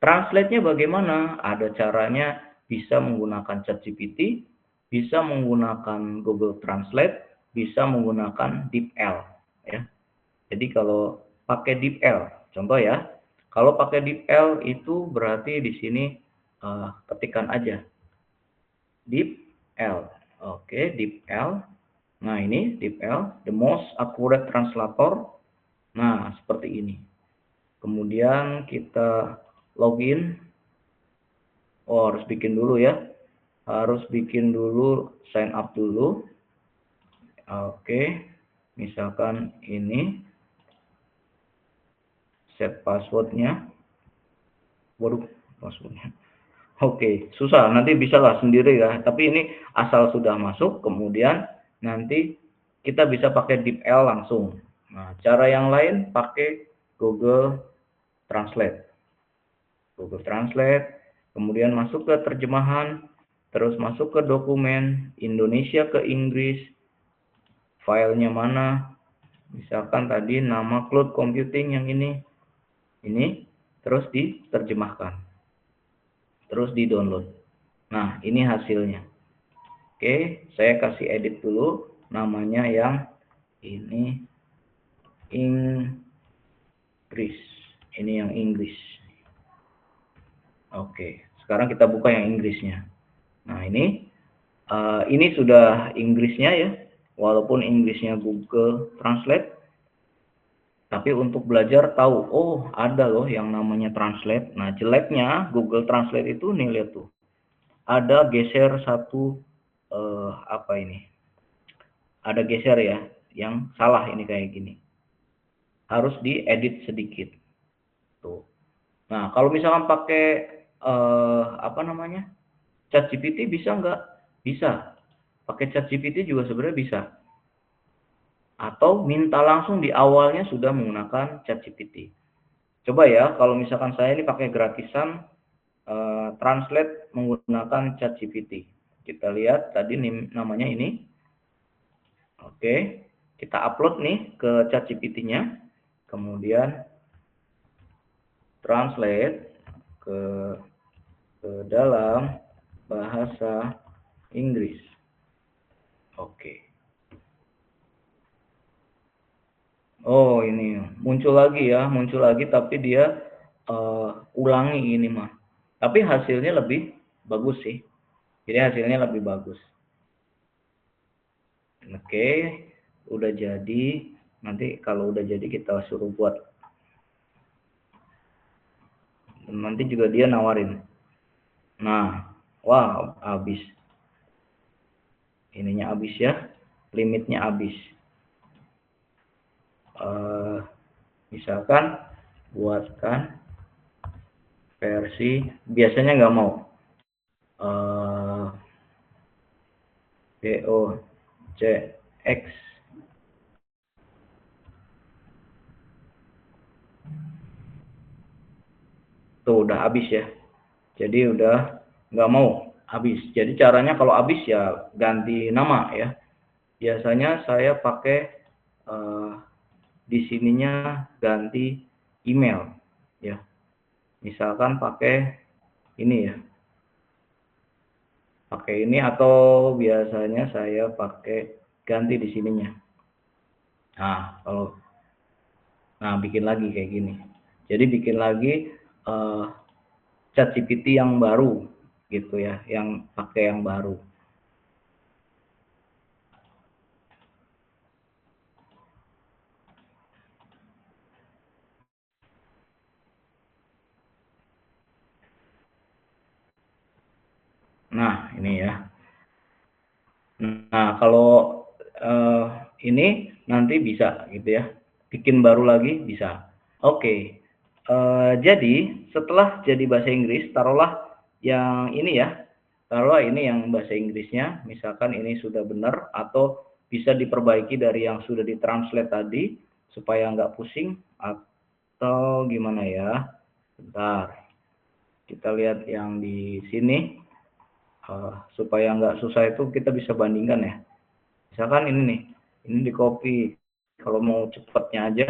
Translate-nya bagaimana? Ada caranya, bisa menggunakan ChatGPT, bisa menggunakan Google Translate, bisa menggunakan DeepL. Ya. Jadi kalau pakai DeepL, contoh ya, kalau pakai DeepL itu berarti di sini ketikkan aja DeepL. Oke, DeepL. Nah ini DeepL, the most accurate translator. Nah seperti ini. Kemudian kita login. Oh, harus bikin dulu ya. Harus bikin dulu, sign up dulu. Oke. Misalkan ini. Set passwordnya. Waduh, passwordnya. Oke, susah. Nanti bisa lah sendiri ya. Tapi ini asal sudah masuk, kemudian nanti kita bisa pakai DeepL langsung. Nah, cara yang lain pakai Google Translate. Google Translate, kemudian masuk ke terjemahan, terus masuk ke dokumen, Indonesia ke Inggris, filenya mana, misalkan tadi nama cloud computing yang ini, terus diterjemahkan, terus di-download. Nah, ini hasilnya. Oke, saya kasih edit dulu, namanya yang ini Inggris, ini yang Inggris. Oke, sekarang kita buka yang Inggrisnya. Nah ini sudah Inggrisnya ya, walaupun Inggrisnya Google Translate, tapi untuk belajar tahu, oh ada loh yang namanya Translate. Nah jeleknya Google Translate itu nih lihat tuh, ada geser satu apa ini? Ada geser ya, yang salah ini kayak gini. Harus diedit sedikit. Tuh. Nah kalau misalkan pakai apa namanya? ChatGPT bisa nggak? Bisa. Pakai ChatGPT juga sebenarnya bisa. Atau minta langsung di awalnya sudah menggunakan ChatGPT. Coba ya, kalau misalkan saya ini pakai gratisan translate menggunakan ChatGPT. Kita lihat tadi namanya ini. Oke, kita upload nih ke ChatGPT-nya. Kemudian translate ke dalam bahasa Inggris. Oke. Oh ini muncul lagi ya, muncul lagi tapi dia ulangi ini mah. Tapi hasilnya lebih bagus sih. Jadi hasilnya lebih bagus. Oke, udah jadi. Nanti kalau udah jadi kita suruh buat. Nanti juga dia nawarin. Nah, wah habis. Ininya habis ya, limitnya habis. Misalkan buatkan versi, biasanya nggak mau. DOCX tuh udah habis ya, jadi udah nggak mau habis. Jadi caranya kalau habis ya ganti nama ya. Biasanya saya pakai di sininya ganti email ya, misalkan pakai ini ya, pakai ini, atau biasanya saya pakai ganti di sininya. Nah kalau bikin lagi kayak gini, jadi bikin lagi ChatGPT yang baru gitu ya, yang pakai yang baru. Nah ini ya. Nah kalau ini nanti bisa gitu ya, bikin baru lagi bisa. Oke, jadi setelah jadi bahasa Inggris, taruhlah yang ini ya, taruhlah ini yang bahasa Inggrisnya, misalkan ini sudah benar, atau bisa diperbaiki dari yang sudah ditranslate tadi, supaya nggak pusing, atau gimana ya. Bentar, kita lihat yang di sini, supaya nggak susah itu kita bisa bandingkan ya. Misalkan ini nih, ini di copy, kalau mau cepatnya aja,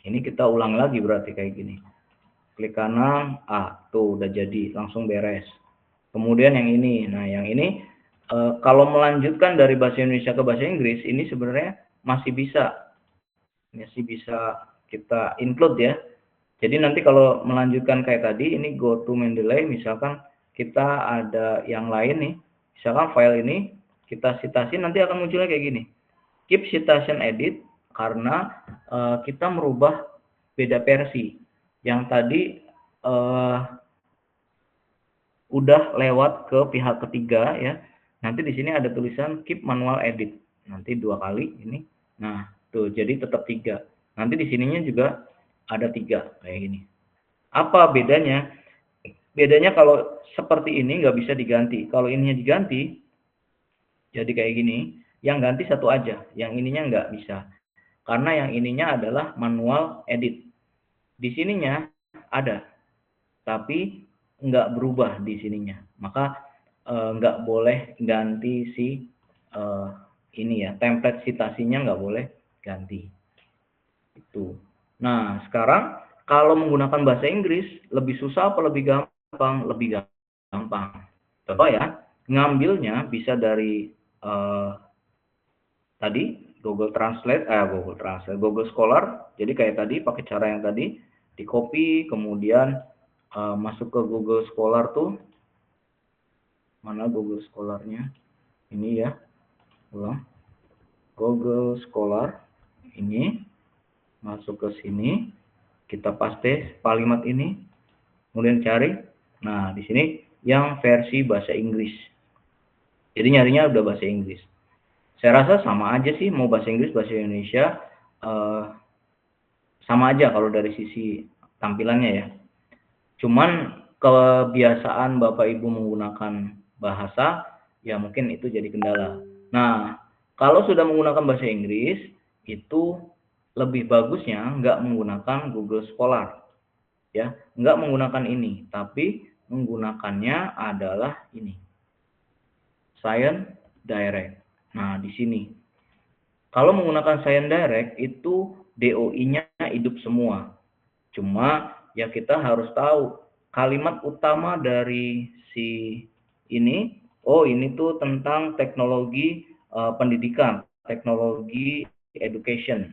ini kita ulang lagi berarti kayak gini. Klik kanan, tuh udah jadi, langsung beres. Kemudian yang ini, nah yang ini kalau melanjutkan dari bahasa Indonesia ke bahasa Inggris, ini sebenarnya masih bisa kita include ya. Jadi nanti kalau melanjutkan kayak tadi, ini go to Mendeley, misalkan kita ada yang lain nih, misalkan file ini kita citasi, nanti akan munculnya kayak gini. Keep citation edit, karena kita merubah beda versi. Yang tadi udah lewat ke pihak ketiga ya. Nanti di sini ada tulisan keep manual edit. Nanti 2 kali ini. Nah, tuh jadi tetap 3. Nanti di sininya juga ada 3 kayak gini. Apa bedanya? Bedanya kalau seperti ini nggak bisa diganti. Kalau ininya diganti, jadi kayak gini. Yang ganti satu aja. Yang ininya nggak bisa. Karena yang ininya adalah manual edit. Di sininya ada, tapi nggak berubah di sininya. Maka nggak boleh ganti si ini ya, template citasinya nggak boleh ganti. Itu. Nah, sekarang kalau menggunakan bahasa Inggris, lebih susah apa lebih gampang? Lebih gampang. Contoh ya, ngambilnya bisa dari tadi Google Translate, Google Scholar. Jadi kayak tadi pakai cara yang tadi, di copy, kemudian masuk ke Google Scholar tuh. Mana Google Scholar-nya? Ini ya. Ulang. Google Scholar. Ini. Masuk ke sini. Kita paste kalimat ini. Kemudian cari. Nah, di sini yang versi bahasa Inggris. Jadi nyarinya udah bahasa Inggris. Saya rasa sama aja sih, mau bahasa Inggris, bahasa Indonesia, sama aja kalau dari sisi tampilannya ya. Cuman kebiasaan Bapak Ibu menggunakan bahasa, ya mungkin itu jadi kendala. Nah, kalau sudah menggunakan bahasa Inggris, itu lebih bagusnya nggak menggunakan Google Scholar. Ya, nggak menggunakan ini, tapi menggunakannya adalah ini. Science Direct. Nah, di sini. Kalau menggunakan Science Direct, itu DOI-nya hidup semua. Cuma ya kita harus tahu kalimat utama dari si ini, ini tuh tentang teknologi pendidikan, teknologi education.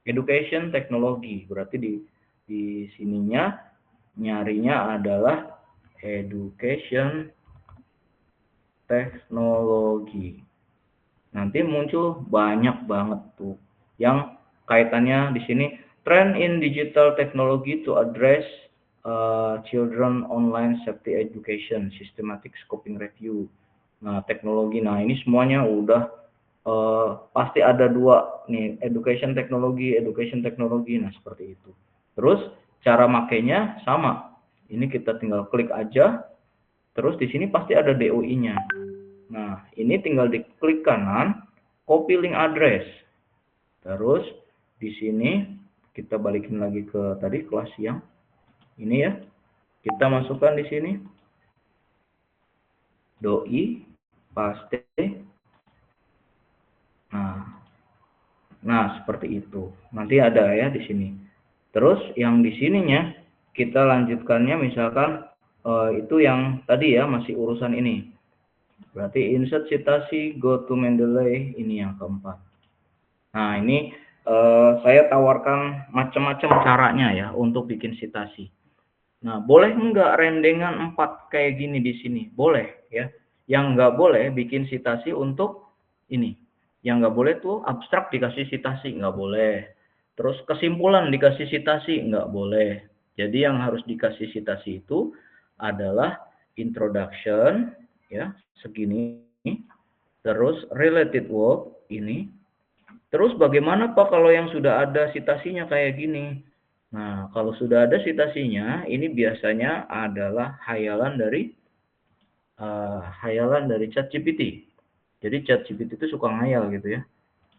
Education teknologi, berarti di sininya nyarinya adalah education teknologi. Nanti muncul banyak banget tuh yang kaitannya di sini, trend in digital technology to address children online safety education, systematic scoping review. Nah, teknologi. Nah, ini semuanya udah pasti ada 2 nih, education teknologi. Nah, seperti itu. Terus cara makainya sama. Ini kita tinggal klik aja. Terus di sini pasti ada DOI-nya. Nah, ini tinggal diklik kanan, copy link address. Terus di sini kita balikin lagi ke tadi kelas yang ini ya. Kita masukkan di sini doi, paste. Nah, seperti itu. Nanti ada ya di sini. Terus yang di sininya kita lanjutkannya misalkan itu yang tadi ya, masih urusan ini. Berarti insert citasi, go to Mendeley, ini yang keempat. Nah, ini saya tawarkan macam-macam caranya ya untuk bikin citasi. Nah, boleh nggak rendengan 4 kayak gini di sini? Boleh ya. Yang nggak boleh bikin citasi untuk ini. Yang nggak boleh tuh abstrak dikasih citasi, nggak boleh. Terus kesimpulan dikasih citasi, nggak boleh. Jadi yang harus dikasih citasi itu adalah introduction, ya, segini. Terus related work, ini. Terus bagaimana Pak kalau yang sudah ada citasinya kayak gini? Nah, kalau sudah ada citasinya, ini biasanya adalah hayalan dari ChatGPT. Jadi ChatGPT itu suka ngayal gitu ya.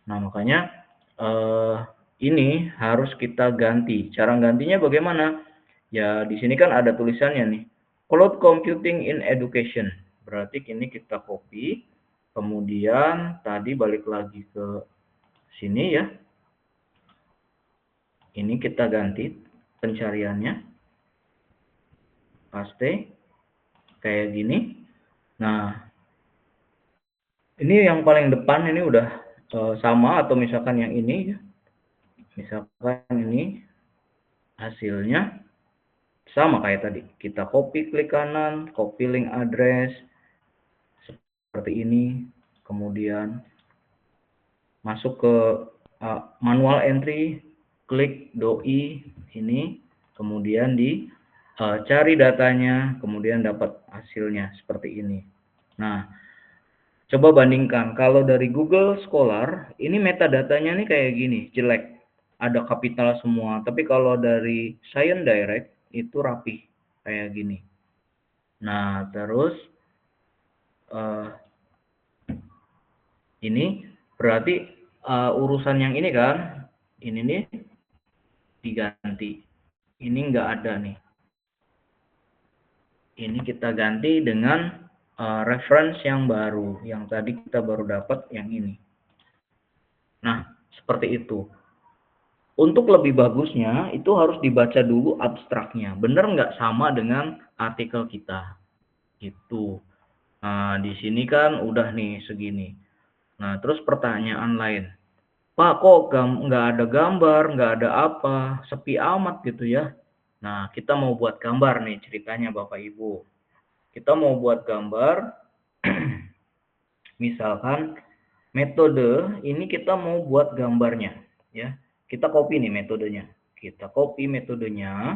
Nah, makanya ini harus kita ganti. Cara gantinya bagaimana? Ya, di sini kan ada tulisannya nih. Cloud Computing in Education. Berarti ini kita copy. Kemudian tadi balik lagi ke sini ya. Ini kita ganti pencariannya, paste kayak gini. Nah, ini yang paling depan ini udah sama, atau misalkan yang ini, misalkan ini hasilnya sama kayak tadi. Kita copy, klik kanan, copy link address seperti ini, kemudian masuk ke manual entry, klik doi ini, kemudian cari datanya, kemudian dapat hasilnya seperti ini. Nah, coba bandingkan, kalau dari Google Scholar, ini metadatanya nih kayak gini, jelek. Ada kapital semua, tapi kalau dari Science Direct, itu rapi, kayak gini. Nah, terus, ini berarti urusan yang ini kan, ini nih, diganti. Ini nggak ada nih. Ini kita ganti dengan reference yang baru, yang tadi kita baru dapat yang ini. Nah, seperti itu. Untuk lebih bagusnya, itu harus dibaca dulu abstraknya. Bener nggak sama dengan artikel kita. Gitu. Nah, di sini kan udah nih segini. Nah, terus pertanyaan lain. Pak, kok nggak ada gambar, nggak ada apa, sepi amat gitu ya. Nah, kita mau buat gambar nih ceritanya Bapak Ibu. Kita mau buat gambar, misalkan metode ini kita mau buat gambarnya, ya. Kita copy nih metodenya. Kita copy metodenya.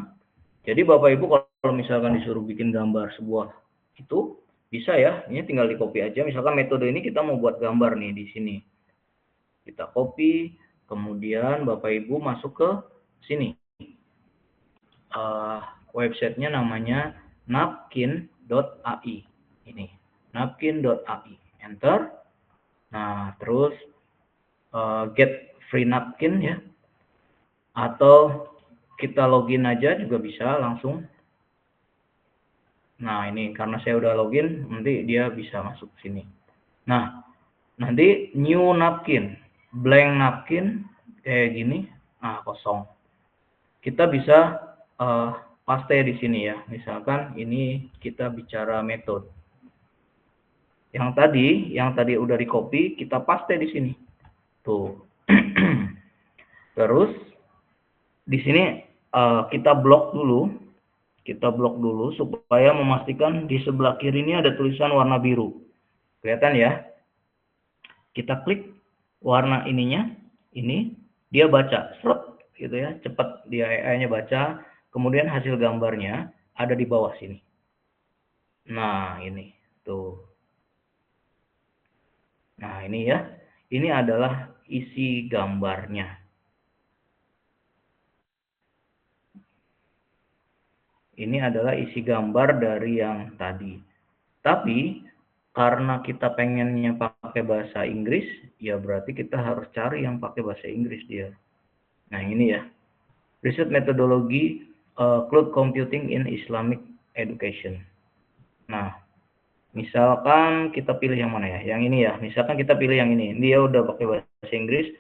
Jadi Bapak Ibu kalau misalkan disuruh bikin gambar sebuah itu bisa ya. Ini tinggal di copy aja. Misalkan metode ini kita mau buat gambar nih di sini. Kita copy, kemudian Bapak Ibu masuk ke sini. Websitenya namanya napkin.ai. Ini napkin.ai. Enter. Nah, terus get free napkin ya. Atau kita login aja juga bisa langsung. Nah, ini karena saya udah login, nanti dia bisa masuk sini. Nah, nanti new napkin, blank napkin kayak gini, nah kosong. Kita bisa paste di sini ya. Misalkan ini kita bicara metode. Yang tadi udah di copy, kita paste di sini. Tuh. Terus di sini kita blok dulu. Kita blok dulu supaya memastikan di sebelah kiri ini ada tulisan warna biru. Kelihatan ya? Kita klik warna ininya, ini dia baca, seret gitu ya, cepat dia AI-nya baca. Kemudian hasil gambarnya ada di bawah sini. Nah, ini tuh. Nah, ini ya. Ini adalah isi gambarnya. Ini adalah isi gambar dari yang tadi. Tapi karena kita pengennya pakai bahasa Inggris, ya berarti kita harus cari yang pakai bahasa Inggris dia. Nah, ini ya. Riset metodologi cloud computing in Islamic education. Nah, misalkan kita pilih yang mana ya? Yang ini ya. Misalkan kita pilih yang ini. Dia udah pakai bahasa Inggris.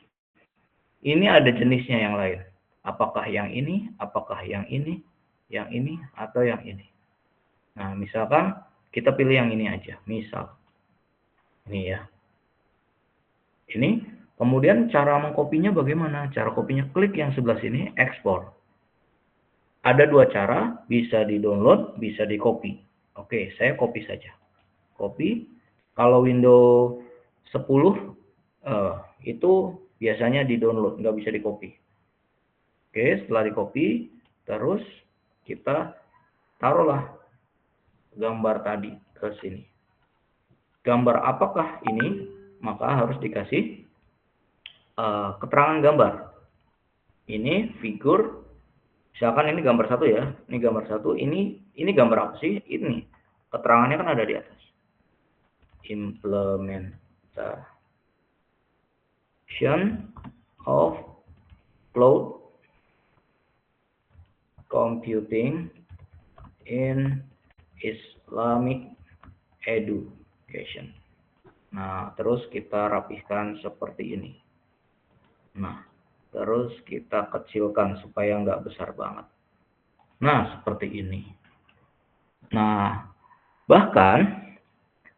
Ini ada jenisnya yang lain. Apakah yang ini? Apakah yang ini? Yang ini? Atau yang ini? Nah, misalkan kita pilih yang ini aja. Misal. Ini ya. Ini. Kemudian cara mengkopinya bagaimana? Cara kopinya klik yang sebelah sini. Ekspor. Ada dua cara. Bisa di-download, bisa di-copy. Oke, saya copy saja. Copy. Kalau Windows 10 itu biasanya di-download, nggak bisa di-copy. Oke, setelah di-copy, terus kita taruhlah gambar tadi ke sini. Gambar apakah ini? Maka harus dikasih keterangan gambar. Ini figur, misalkan ini gambar satu ya. Ini gambar satu. Ini gambar apa sih? Ini keterangannya kan ada di atas. Implementation of cloud computing in Islamic education. Nah, terus kita rapihkan seperti ini. Nah, terus kita kecilkan supaya nggak besar banget. Nah, seperti ini. Nah, bahkan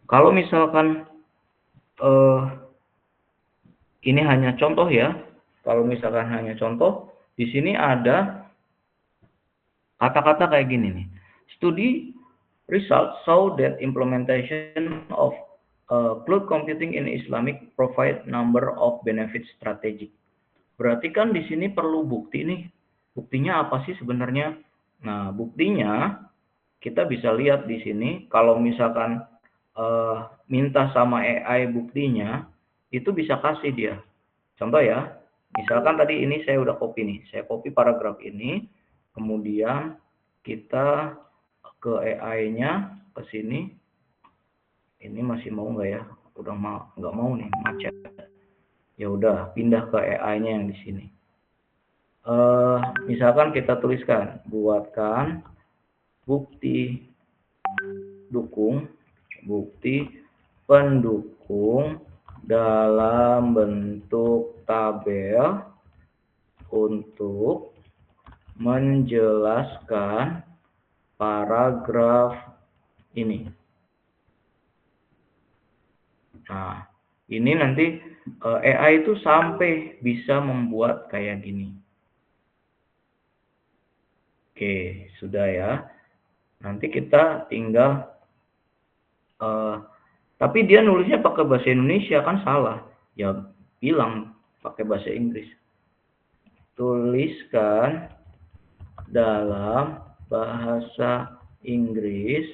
kalau misalkan ini hanya contoh ya. Kalau misalkan hanya contoh, di sini ada kata-kata kayak gini nih. Studi results show that implementation of cloud computing in Islamic provide number of benefits strategic. Berarti kan di sini perlu bukti nih. Buktinya apa sih sebenarnya? Nah, buktinya kita bisa lihat di sini. Kalau misalkan minta sama AI buktinya, itu bisa kasih dia. Contoh ya, misalkan tadi ini saya udah copy nih. Saya copy paragraf ini, kemudian kita ke AI-nya, ke sini. Ini masih mau nggak ya? Udah nggak mau nih, macet. Ya udah, pindah ke AI-nya yang di sini. Misalkan kita tuliskan, buatkan bukti pendukung dalam bentuk tabel untuk menjelaskan paragraf ini. Nah, ini nanti AI itu sampai bisa membuat kayak gini. Oke, sudah ya. Nanti kita tinggal tapi dia nulisnya pakai bahasa Indonesia kan salah. Ya bilang pakai bahasa Inggris. Tuliskan dalam bahasa Inggris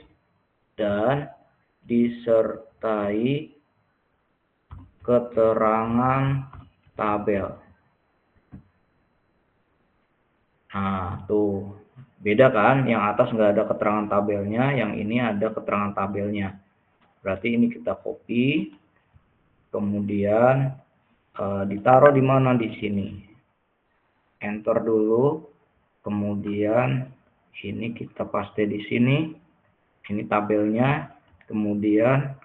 dan disertai keterangan tabel. Nah, tuh. Beda kan? Yang atas nggak ada keterangan tabelnya, yang ini ada keterangan tabelnya. Berarti ini kita copy, kemudian ditaruh di mana? Di sini. Enter dulu, kemudian ini kita paste di sini. Ini tabelnya, kemudian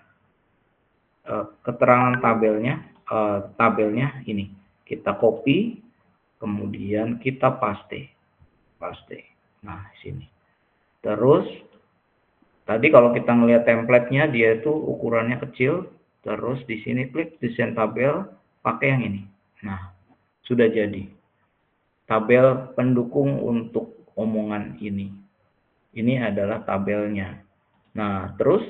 keterangan tabelnya ini kita copy, kemudian kita paste. Nah, sini. Terus tadi kalau kita ngelihat template-nya dia itu ukurannya kecil, terus di sini klik desain tabel, pakai yang ini. Nah, sudah jadi tabel pendukung untuk omongan ini. Ini adalah tabelnya. Nah, terus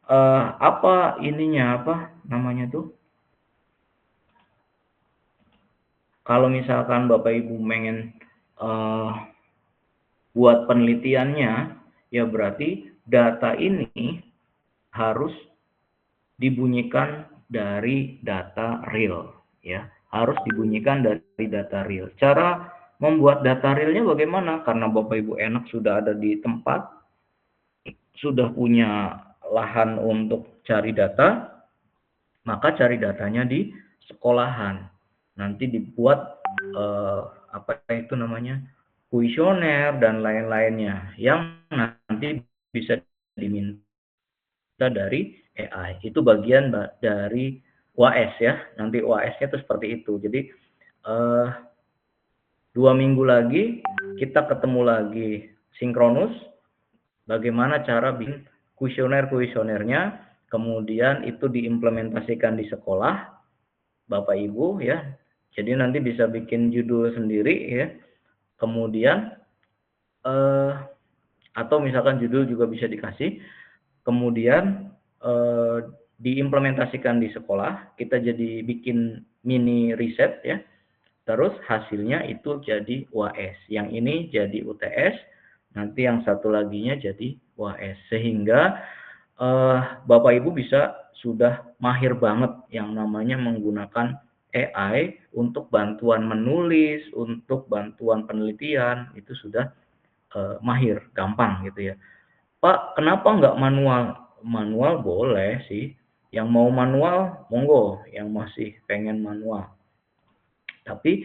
apa namanya tuh? Kalau misalkan Bapak Ibu pengen buat penelitiannya, ya berarti data ini harus dibunyikan dari data real, ya. Harus dibunyikan dari data real. Cara membuat data realnya bagaimana? Karena Bapak Ibu enak sudah ada di tempat, sudah punya lahan untuk cari data, maka cari datanya di sekolahan. Nanti dibuat kuesioner dan lain-lainnya yang nanti bisa diminta dari AI. Itu bagian dari UAS ya. Nanti UAS-nya itu seperti itu. Jadi 2 minggu lagi kita ketemu lagi sinkronus. Bagaimana cara bikin kuesionernya, kemudian itu diimplementasikan di sekolah, Bapak Ibu ya. Jadi nanti bisa bikin judul sendiri ya. Kemudian atau misalkan judul juga bisa dikasih. Kemudian diimplementasikan di sekolah, kita jadi bikin mini riset ya. Terus hasilnya itu jadi UAS. Yang ini jadi UTS, nanti yang satu laginya jadi UAS. Sehingga Bapak Ibu bisa sudah mahir banget yang namanya menggunakan AI untuk bantuan menulis, untuk bantuan penelitian, itu sudah mahir, gampang gitu ya. Pak, kenapa nggak manual? Manual boleh sih. Yang mau manual, monggo. Yang masih pengen manual. Tapi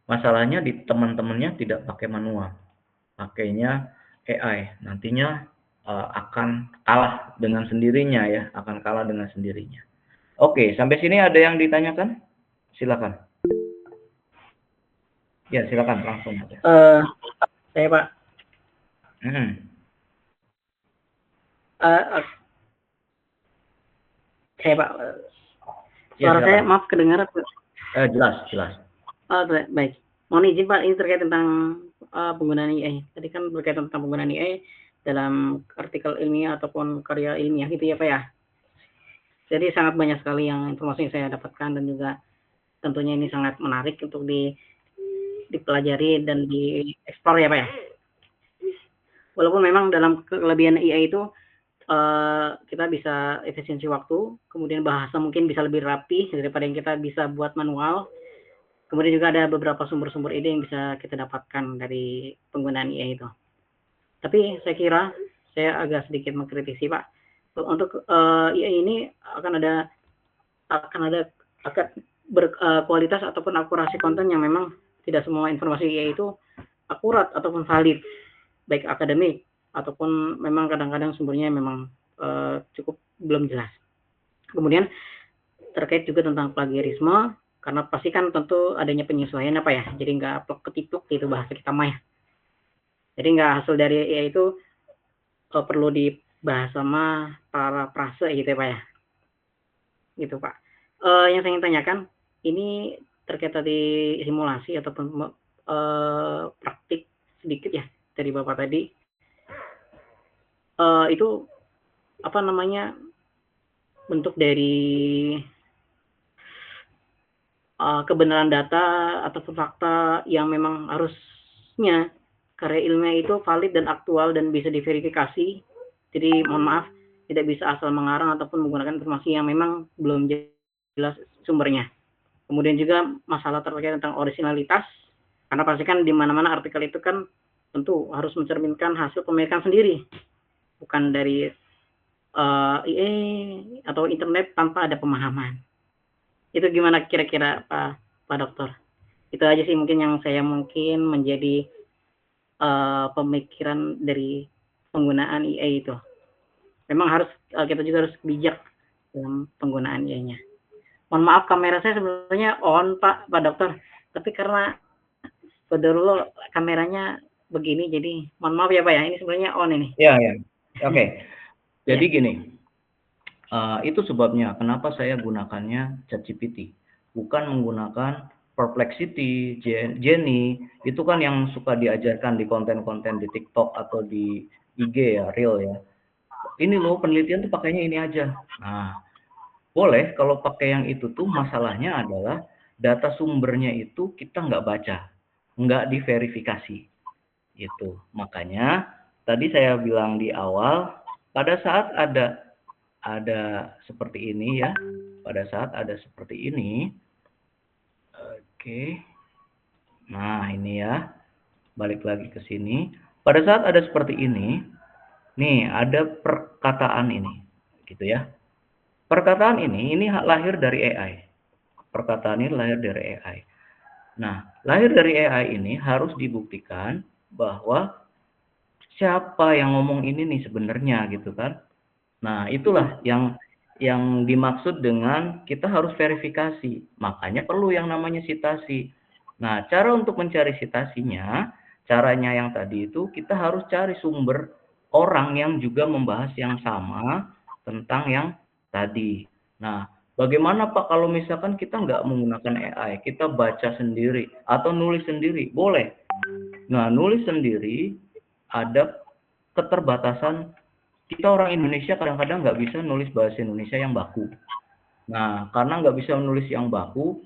masalahnya di teman-temannya tidak pakai manual. Pakainya AI. Nantinya akan kalah dengan sendirinya ya. Akan kalah dengan sendirinya. Oke, sampai sini ada yang ditanyakan? Silakan. Ya, silakan langsung aja. Saya Pak. Hmm. Saya Pak. Ya, Suara saya silakan. maaf kedengaran. Jelas. Baik. Mohon izin Pak, ini terkait tentang penggunaan AI. Tadi kan berkaitan tentang penggunaan AI dalam artikel ilmiah ataupun karya ilmiah gitu ya Pak ya. Jadi sangat banyak sekali yang informasi yang saya dapatkan dan juga tentunya ini sangat menarik untuk dipelajari dan dieksplor ya Pak ya. Walaupun memang dalam kelebihan AI itu kita bisa efisiensi waktu, kemudian bahasa mungkin bisa lebih rapi daripada yang kita bisa buat manual. Kemudian juga ada beberapa sumber-sumber ide yang bisa kita dapatkan dari penggunaan AI itu. Tapi saya kira saya agak sedikit mengkritisi Pak. Untuk AI ini akan berkualitas ataupun akurasi konten yang memang tidak semua informasi AI itu akurat ataupun valid, baik akademik ataupun memang kadang-kadang sumbernya memang cukup belum jelas. Kemudian terkait juga tentang plagiarisme, karena pasti kan tentu adanya penyesuaian apa ya, jadi nggak plok ketiplok gitu bahasa kita mah ya. Jadi nggak hasil dari AI itu perlu dibahas sama para prase gitu ya Pak ya. Gitu Pak. Yang saya ingin tanyakan, ini terkait tadi simulasi ataupun praktik sedikit ya dari Bapak tadi. Itu apa namanya, bentuk dari kebenaran data ataupun fakta yang memang harusnya karya ilmiah itu valid dan aktual dan bisa diverifikasi. Jadi mohon maaf, tidak bisa asal mengarang ataupun menggunakan informasi yang memang belum jelas sumbernya. Kemudian juga masalah terkait tentang originalitas, karena pasti kan di mana-mana artikel itu kan tentu harus mencerminkan hasil pemilikan sendiri, bukan dari IA atau internet tanpa ada pemahaman. Itu gimana kira-kira Pak Dokter? Itu aja sih mungkin yang saya mungkin menjadi pemikiran dari penggunaan AI itu. Memang harus kita juga harus bijak dalam penggunaan AI-nya. Mohon maaf kamera saya sebenarnya on Pak Dokter, tapi karena qadarullah kameranya begini jadi mohon maaf ya Pak ya, ini sebenarnya on ini. Ya. Oke. Jadi Ya. gini, itu sebabnya kenapa saya gunakannya ChatGPT, bukan menggunakan Perplexity, Jenny, itu kan yang suka diajarkan di konten-konten di TikTok atau di IG ya, Reel ya. Ini loh penelitian tuh pakainya ini aja. Nah, boleh kalau pakai yang itu tuh masalahnya adalah data sumbernya itu kita nggak baca, nggak diverifikasi. Itu. Makanya tadi saya bilang di awal, pada saat ada seperti ini ya, pada saat ada seperti ini, oke. Nah, ini ya, balik lagi ke sini. Pada saat ada seperti ini, nih ada perkataan ini, gitu ya. Perkataan ini lahir dari AI. Perkataan ini lahir dari AI. Nah, lahir dari AI ini harus dibuktikan bahwa siapa yang ngomong ini nih sebenarnya gitu kan. Nah, itulah yang dimaksud dengan kita harus verifikasi. Makanya perlu yang namanya sitasi. Nah, cara untuk mencari sitasinya, caranya yang tadi itu kita harus cari sumber orang yang juga membahas yang sama tentang yang tadi. Nah, bagaimana Pak kalau misalkan kita nggak menggunakan AI, kita baca sendiri atau nulis sendiri? Boleh. Nah, nulis sendiri ada keterbatasan kita orang Indonesia kadang-kadang nggak bisa nulis bahasa Indonesia yang baku. Nah, karena nggak bisa nulis yang baku,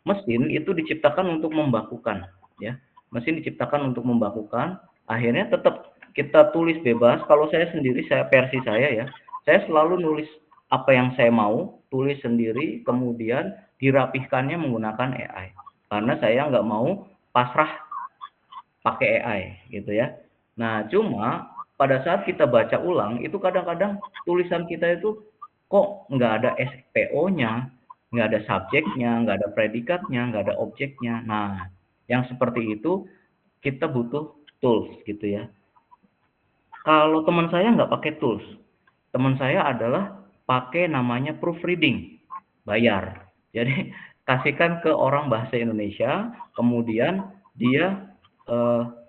mesin itu diciptakan untuk membakukan, ya. Mesin diciptakan untuk membakukan, akhirnya tetap kita tulis bebas. Kalau saya sendiri, versi saya ya, saya selalu nulis apa yang saya mau, tulis sendiri, kemudian dirapihkannya menggunakan AI. Karena saya nggak mau pasrah pakai AI, gitu ya. Nah, cuma pada saat kita baca ulang, itu kadang-kadang tulisan kita itu kok nggak ada SPO-nya, nggak ada subjeknya, nggak ada predikatnya, nggak ada objeknya. Nah, yang seperti itu kita butuh tools gitu ya. Kalau teman saya nggak pakai tools, teman saya adalah pakai namanya proofreading, bayar. Jadi kasihkan ke orang bahasa Indonesia, kemudian dia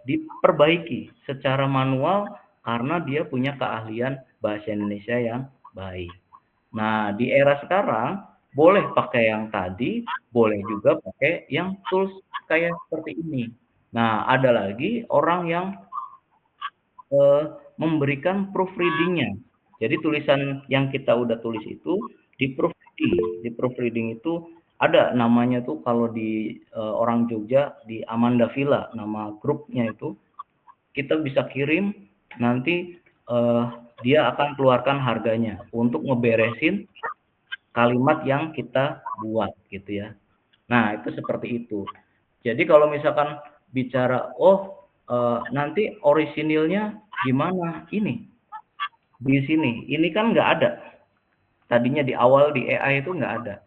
diperbaiki secara manual karena dia punya keahlian bahasa Indonesia yang baik. Nah, di era sekarang boleh pakai yang tadi, boleh juga pakai yang tools kayak seperti ini. Nah, ada lagi orang yang memberikan proofreading-nya. Jadi tulisan yang kita udah tulis itu di-proofreading. Di-proofreading itu ada namanya tuh kalau di orang Jogja di Amanda Villa, nama grupnya itu. Kita bisa kirim, nanti dia akan keluarkan harganya untuk ngeberesin kalimat yang kita buat gitu ya. Nah, itu seperti itu. Jadi kalau misalkan bicara, nanti orisinilnya gimana? Ini, di sini. Ini kan nggak ada. Tadinya di awal di AI itu nggak ada.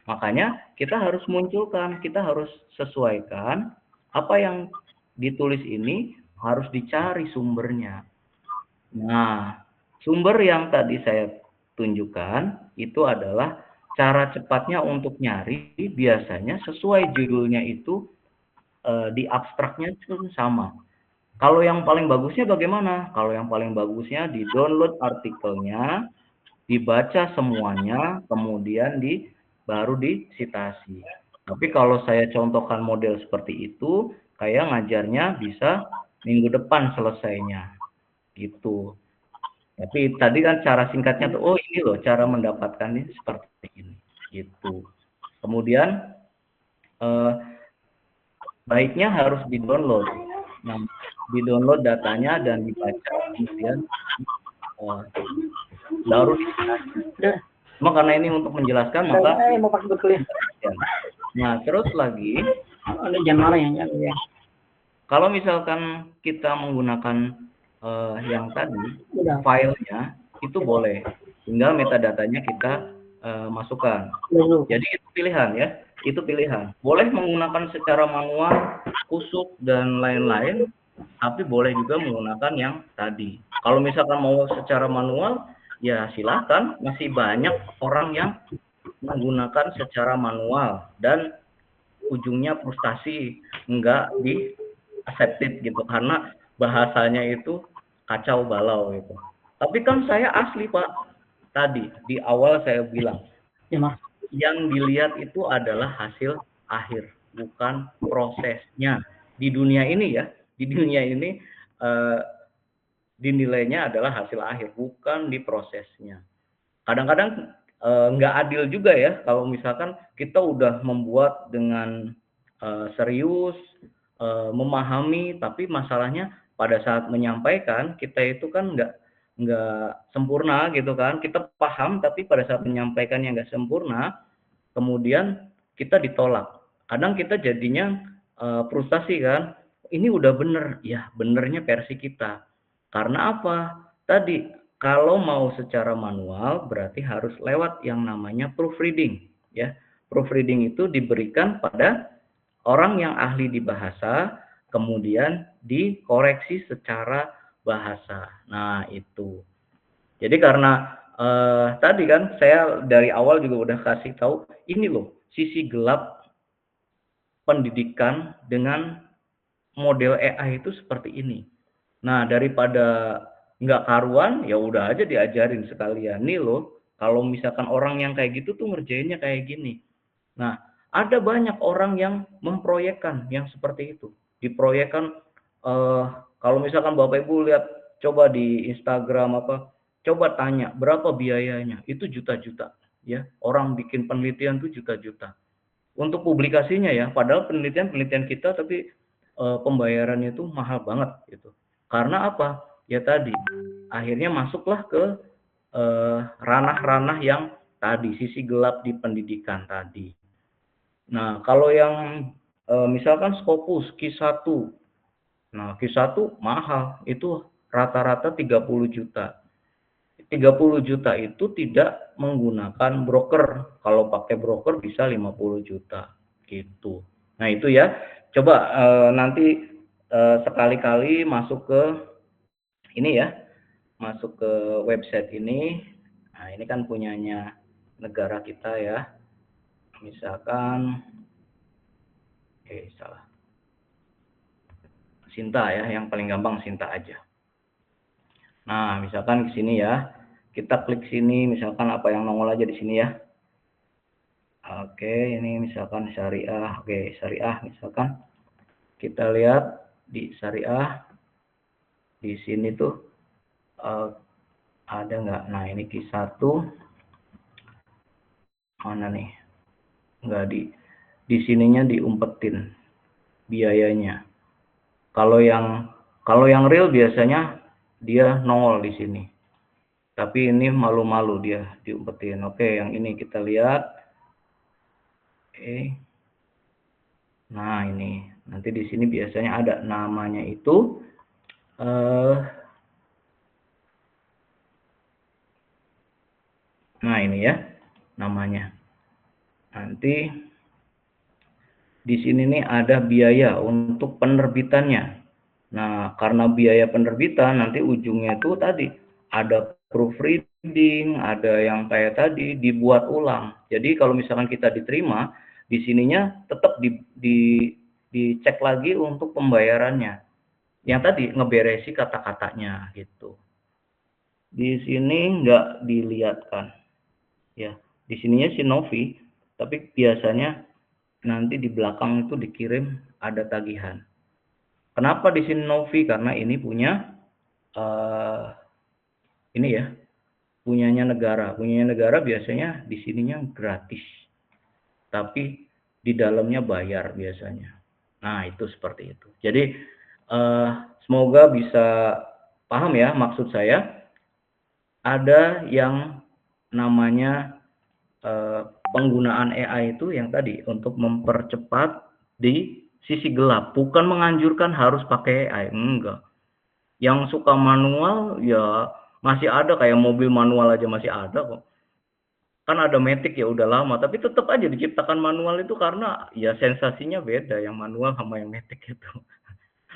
Makanya kita harus munculkan, kita harus sesuaikan apa yang ditulis ini harus dicari sumbernya. Nah, sumber yang tadi saya tunjukkan itu adalah cara cepatnya untuk nyari biasanya sesuai judulnya itu di abstraknya itu sama. Kalau yang paling bagusnya bagaimana? Kalau yang paling bagusnya di-download artikelnya, dibaca semuanya, kemudian baru disitasi. Tapi kalau saya contohkan model seperti itu, kayak ngajarnya bisa minggu depan selesainya, gitu. Tapi tadi kan cara singkatnya tuh, oh ini loh cara mendapatkannya seperti ini, gitu. Kemudian eh, baiknya harus di-download. Nah, di-download datanya dan dibaca, kemudian eh, baru disitasi. Udah, Cuma karena ini untuk menjelaskan, maka mau pakai berkuliah. nah terus lagi, Ada jangan marah ya, ya. kalau misalkan kita menggunakan yang tadi, Udah. filenya itu boleh, tinggal metadatanya kita masukkan. Dulu. Jadi itu pilihan ya, itu pilihan. Boleh menggunakan secara manual, kusuk dan lain-lain, tapi boleh juga menggunakan yang tadi. Kalau misalkan mau secara manual, ya silakan. Masih banyak orang yang menggunakan secara manual dan ujungnya frustasi, nggak di accepted gitu karena bahasanya itu kacau balau gitu. Tapi kan saya asli Pak, tadi di awal saya bilang Ya, Mas. yang dilihat itu adalah hasil akhir, bukan prosesnya. Di dunia ini ya, di dunia ini eh, dinilainya adalah hasil akhir, bukan di prosesnya. Kadang-kadang nggak adil juga ya kalau misalkan kita udah membuat dengan serius, memahami, tapi masalahnya pada saat menyampaikan kita itu kan nggak sempurna gitu kan. Kita paham tapi pada saat menyampaikan yang nggak sempurna, kemudian kita ditolak. Kadang kita jadinya frustasi kan, ini udah bener, ya benernya versi kita. Karena apa? Tadi kalau mau secara manual berarti harus lewat yang namanya proofreading ya. Proofreading itu diberikan pada orang yang ahli di bahasa, kemudian dikoreksi secara bahasa. Nah, itu. Jadi karena tadi kan saya dari awal juga udah kasih tahu ini loh sisi gelap pendidikan dengan model AI itu seperti ini. Nah, daripada nggak karuan, ya udah aja diajarin sekalian. Nih loh, kalau misalkan orang yang kayak gitu tuh ngerjainnya kayak gini. Nah, ada banyak orang yang memproyekkan yang seperti itu. Diproyekkan, kalau misalkan Bapak Ibu lihat, coba di Instagram apa, coba tanya berapa biayanya, itu juta-juta. Ya, orang bikin penelitian tuh juta-juta. Untuk publikasinya ya, padahal penelitian-penelitian kita tapi pembayarannya itu mahal banget gitu. Karena apa? Ya tadi, akhirnya masuklah ke ranah-ranah yang tadi, sisi gelap di pendidikan tadi. Nah, kalau yang misalkan Scopus Q1, nah Q1 mahal, itu rata-rata 30 juta. 30 juta itu tidak menggunakan broker. Kalau pakai broker bisa 50 juta gitu. Nah, itu ya. Coba nanti sekali-kali masuk ke ini ya, masuk ke website ini. Nah, ini kan punyanya negara kita ya. Misalkan salah. Sinta ya, yang paling gampang Sinta aja. Nah, misalkan ke sini ya, kita klik sini, misalkan apa yang nongol aja di sini ya. Oke, ini misalkan syariah. Oke, syariah misalkan. Kita lihat di syariah, di sini tuh ada nggak? Nah, ini Q1. Mana nih? Nggak di sininya diumpetin biayanya. Kalau yang real biasanya dia nongol di sini. Tapi ini malu-malu dia diumpetin. Oke, yang ini kita lihat. Oke. Nah, ini nanti di sini biasanya ada namanya itu nah ini ya namanya. Nanti di sini nih ada biaya untuk penerbitannya. Nah, karena biaya penerbitan nanti ujungnya itu tadi ada proofreading, ada yang kayak tadi dibuat ulang. Jadi kalau misalkan kita diterima, di sininya tetap dicek lagi untuk pembayarannya. Yang tadi ngeberesi kata-katanya gitu. Di sini nggak dilihatkan. Ya, di sininya si Novi, tapi biasanya nanti di belakang itu dikirim ada tagihan. Kenapa di sini Novi? Karena ini punya ini ya, punyanya negara. Punyanya negara biasanya di sininya gratis. Tapi di dalamnya bayar biasanya. Nah, itu seperti itu. Jadi semoga bisa paham ya maksud saya. Ada yang namanya penggunaan AI itu yang tadi untuk mempercepat di sisi gelap, bukan menganjurkan harus pakai AI, enggak. Yang suka manual ya masih ada, kayak mobil manual aja masih ada kok. Kan ada Matic ya udah lama, tapi tetap aja diciptakan manual itu karena ya sensasinya beda yang manual sama yang Matic itu.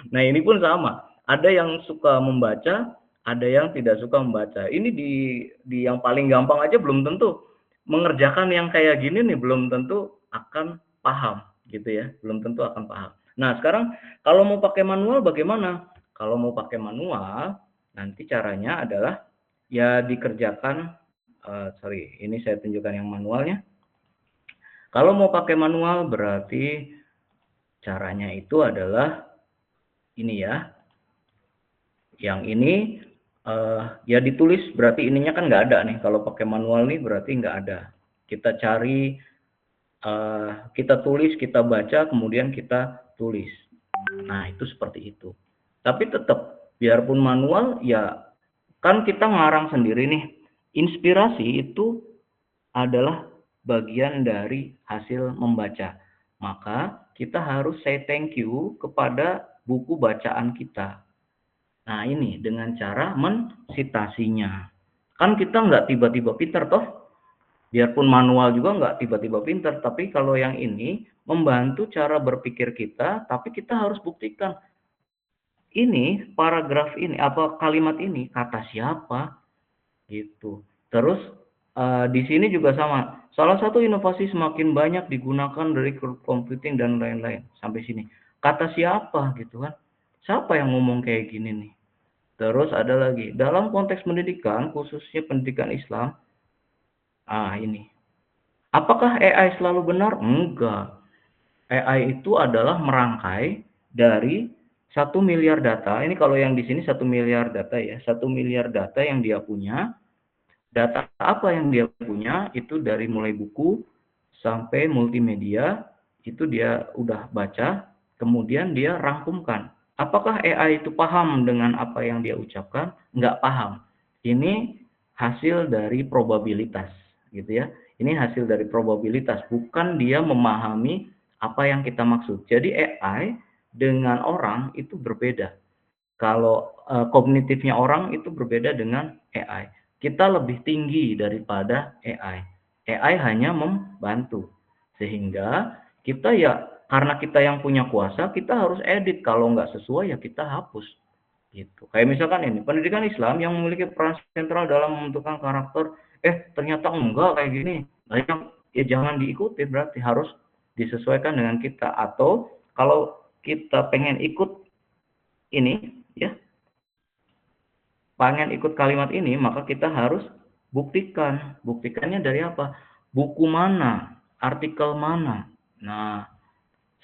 Nah, ini pun sama. Ada yang suka membaca, ada yang tidak suka membaca. Ini di yang paling gampang aja belum tentu mengerjakan yang kayak gini nih, belum tentu akan paham gitu ya, belum tentu akan paham. Nah, sekarang kalau mau pakai manual bagaimana? Kalau mau pakai manual, nanti caranya adalah ya dikerjakan sorry, ini saya tunjukkan yang manualnya. Kalau mau pakai manual berarti caranya itu adalah ini ya. Yang ini ya ditulis, berarti ininya kan nggak ada nih. Kalau pakai manual nih berarti nggak ada. Kita cari, kita tulis, kita baca, kemudian kita tulis. Nah, itu seperti itu. Tapi tetap, biarpun manual, ya kan kita ngarang sendiri nih. Inspirasi itu adalah bagian dari hasil membaca. Maka kita harus say thank you kepada buku bacaan kita. Nah, ini dengan cara mensitasinya. Kan kita nggak tiba-tiba pinter toh. Biarpun manual juga nggak tiba-tiba pinter. Tapi kalau yang ini membantu cara berpikir kita, tapi kita harus buktikan. Ini paragraf ini, apa kalimat ini, kata siapa, gitu. Terus di sini juga sama. Salah satu inovasi semakin banyak digunakan dari cloud computing dan lain-lain. Sampai sini. Kata siapa gitu kan. Siapa yang ngomong kayak gini nih? Terus ada lagi, dalam konteks pendidikan, khususnya pendidikan Islam, ini. Apakah AI selalu benar? Enggak. AI itu adalah merangkai dari 1 miliar data. Ini kalau yang di sini 1 miliar data ya. 1 miliar data yang dia punya. Data apa yang dia punya itu dari mulai buku sampai multimedia. Itu dia udah baca. Kemudian dia rangkumkan. Apakah AI itu paham dengan apa yang dia ucapkan? Nggak paham. Ini hasil dari probabilitas, gitu ya. Ini hasil dari probabilitas, bukan dia memahami apa yang kita maksud. Jadi AI dengan orang itu berbeda. Kalau kognitifnya orang itu berbeda dengan AI. Kita lebih tinggi daripada AI. AI hanya membantu. Sehingga kita ya, karena kita yang punya kuasa, kita harus edit. Kalau nggak sesuai ya kita hapus. Gitu. Kayak misalkan ini, pendidikan Islam yang memiliki peran sentral dalam membentukkan karakter, ternyata enggak kayak gini. Banyak, ya jangan diikuti, berarti harus disesuaikan dengan kita. Atau kalau kita pengen ikut ini, ya, pengen ikut kalimat ini, maka kita harus buktikan. Buktikannya dari apa? Buku mana? Artikel mana? Nah,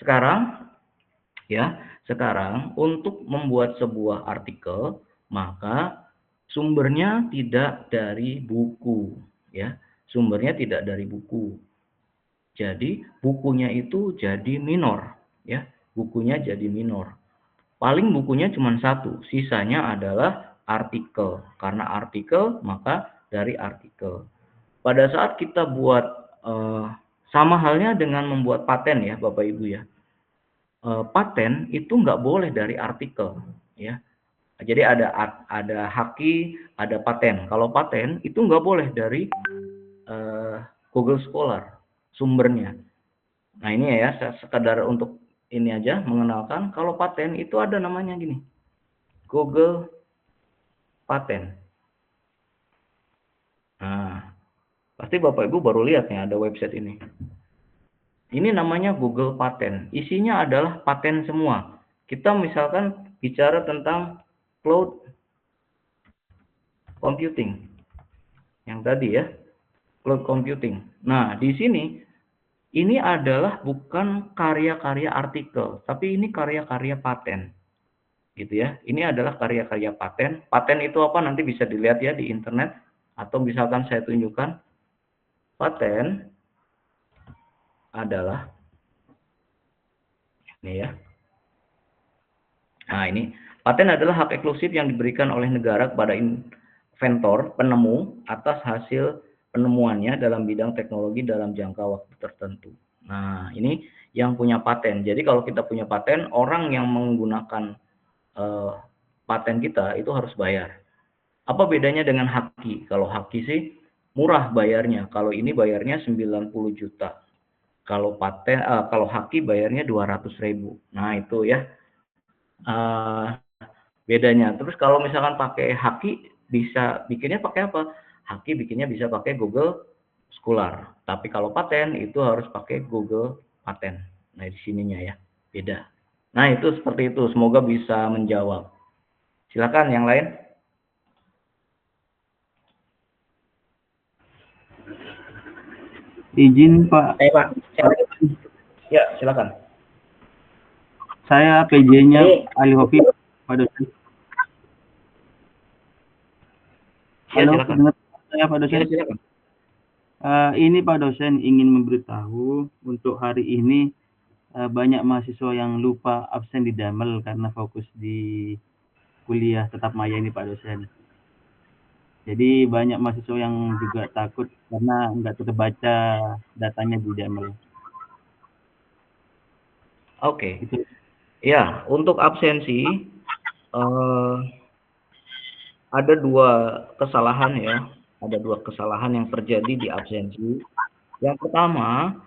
sekarang, ya, sekarang untuk membuat sebuah artikel, maka sumbernya tidak dari buku, ya. Sumbernya tidak dari buku. Jadi bukunya itu jadi minor, ya. Bukunya jadi minor. Paling bukunya cuma satu, sisanya adalah artikel. Karena artikel, maka dari artikel. Pada saat kita buat sama halnya dengan membuat paten, ya Bapak Ibu, ya. Paten itu nggak boleh dari artikel, ya. Jadi ada haki, ada paten. Kalau paten itu nggak boleh dari Google Scholar sumbernya. Nah ini ya, sekedar untuk ini aja mengenalkan. Kalau paten itu ada namanya gini, Google Paten. Nah, pasti Bapak Ibu baru lihat nih ada website ini. Ini namanya Google Paten. Isinya adalah paten semua. Kita misalkan bicara tentang cloud computing. Yang tadi ya, cloud computing. Nah, di sini ini adalah bukan karya-karya artikel, tapi ini karya-karya paten. Gitu ya. Ini adalah karya-karya paten. Paten itu apa? Nanti bisa dilihat ya di internet, atau misalkan saya tunjukkan. Paten adalah ini ya. Nah, ini paten adalah hak eksklusif yang diberikan oleh negara kepada inventor, penemu atas hasil penemuannya dalam bidang teknologi dalam jangka waktu tertentu. Nah, ini yang punya paten. Jadi kalau kita punya paten, orang yang menggunakan paten kita itu harus bayar. Apa bedanya dengan haki? Kalau haki sih murah bayarnya. Kalau ini bayarnya 90 juta. Kalau paten, kalau haki bayarnya 200.000. Nah itu ya bedanya. Terus kalau misalkan pakai haki, bisa bikinnya pakai apa? Haki bikinnya bisa pakai Google Scholar. Tapi kalau paten itu harus pakai Google Paten. Nah di sininya ya beda. Nah itu seperti itu. Semoga bisa menjawab. Silakan yang lain. Izin Pak. Pak. Ya, silakan. Saya PJ-nya Ali Hofi, Pak dosen. Ya, Halo, silakan. dengar saya Pak dosen? Ya, silakan. Ini Pak dosen ingin memberitahu untuk hari ini banyak mahasiswa yang lupa absen di Damel karena fokus di kuliah tetap maya ini Pak dosen. Jadi banyak mahasiswa yang juga takut karena nggak terbaca datanya di Damel. Oke. Itu Ya, untuk absensi ada dua kesalahan ya. Ada dua kesalahan yang terjadi di absensi. Yang pertama,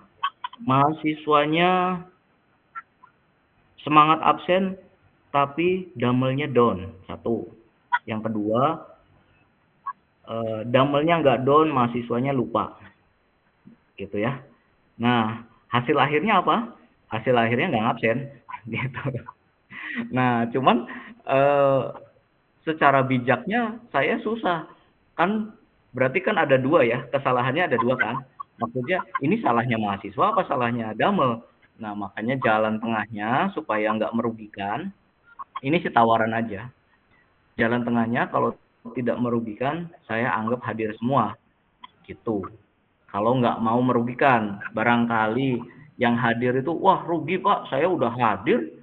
mahasiswanya semangat absen tapi damelnya down. Satu. Yang kedua, damelnya nggak down, mahasiswanya lupa. Gitu ya. Nah, hasil akhirnya apa? Hasil akhirnya nggak absen. Gitu. Nah, cuman secara bijaknya saya susah. Kan berarti kan ada dua ya, kesalahannya ada dua kan. Maksudnya ini salahnya mahasiswa apa salahnya Damel? Nah, makanya jalan tengahnya supaya nggak merugikan, ini sih tawaran aja. Jalan tengahnya kalau tidak merugikan, saya anggap hadir semua. Gitu. Kalau nggak mau merugikan, barangkali yang hadir itu, wah rugi Pak, saya udah hadir,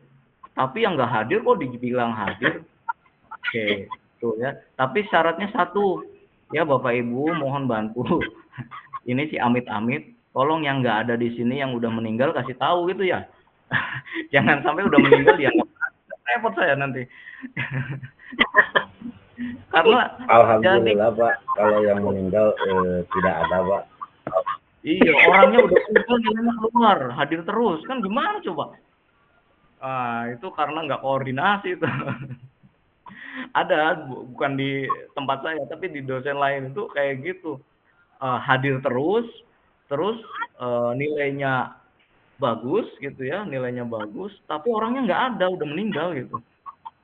tapi yang nggak hadir kok dibilang hadir. Oke, tuh ya. Tapi syaratnya satu, ya Bapak Ibu mohon bantu. Ini si amit-amit, tolong yang nggak ada di sini yang udah meninggal kasih tahu gitu ya. Jangan sampai udah meninggal dianggap repot saya nanti. Karena Alhamdulillah Pak, kalau yang meninggal tidak ada Pak. iya orangnya udah meninggal dia keluar, hadir terus kan gimana coba? Itu karena nggak koordinasi itu. Ada bukan di tempat saya tapi di dosen lain itu kayak gitu. Hadir terus nilainya bagus gitu ya, nilainya bagus, tapi orangnya nggak ada, udah meninggal gitu.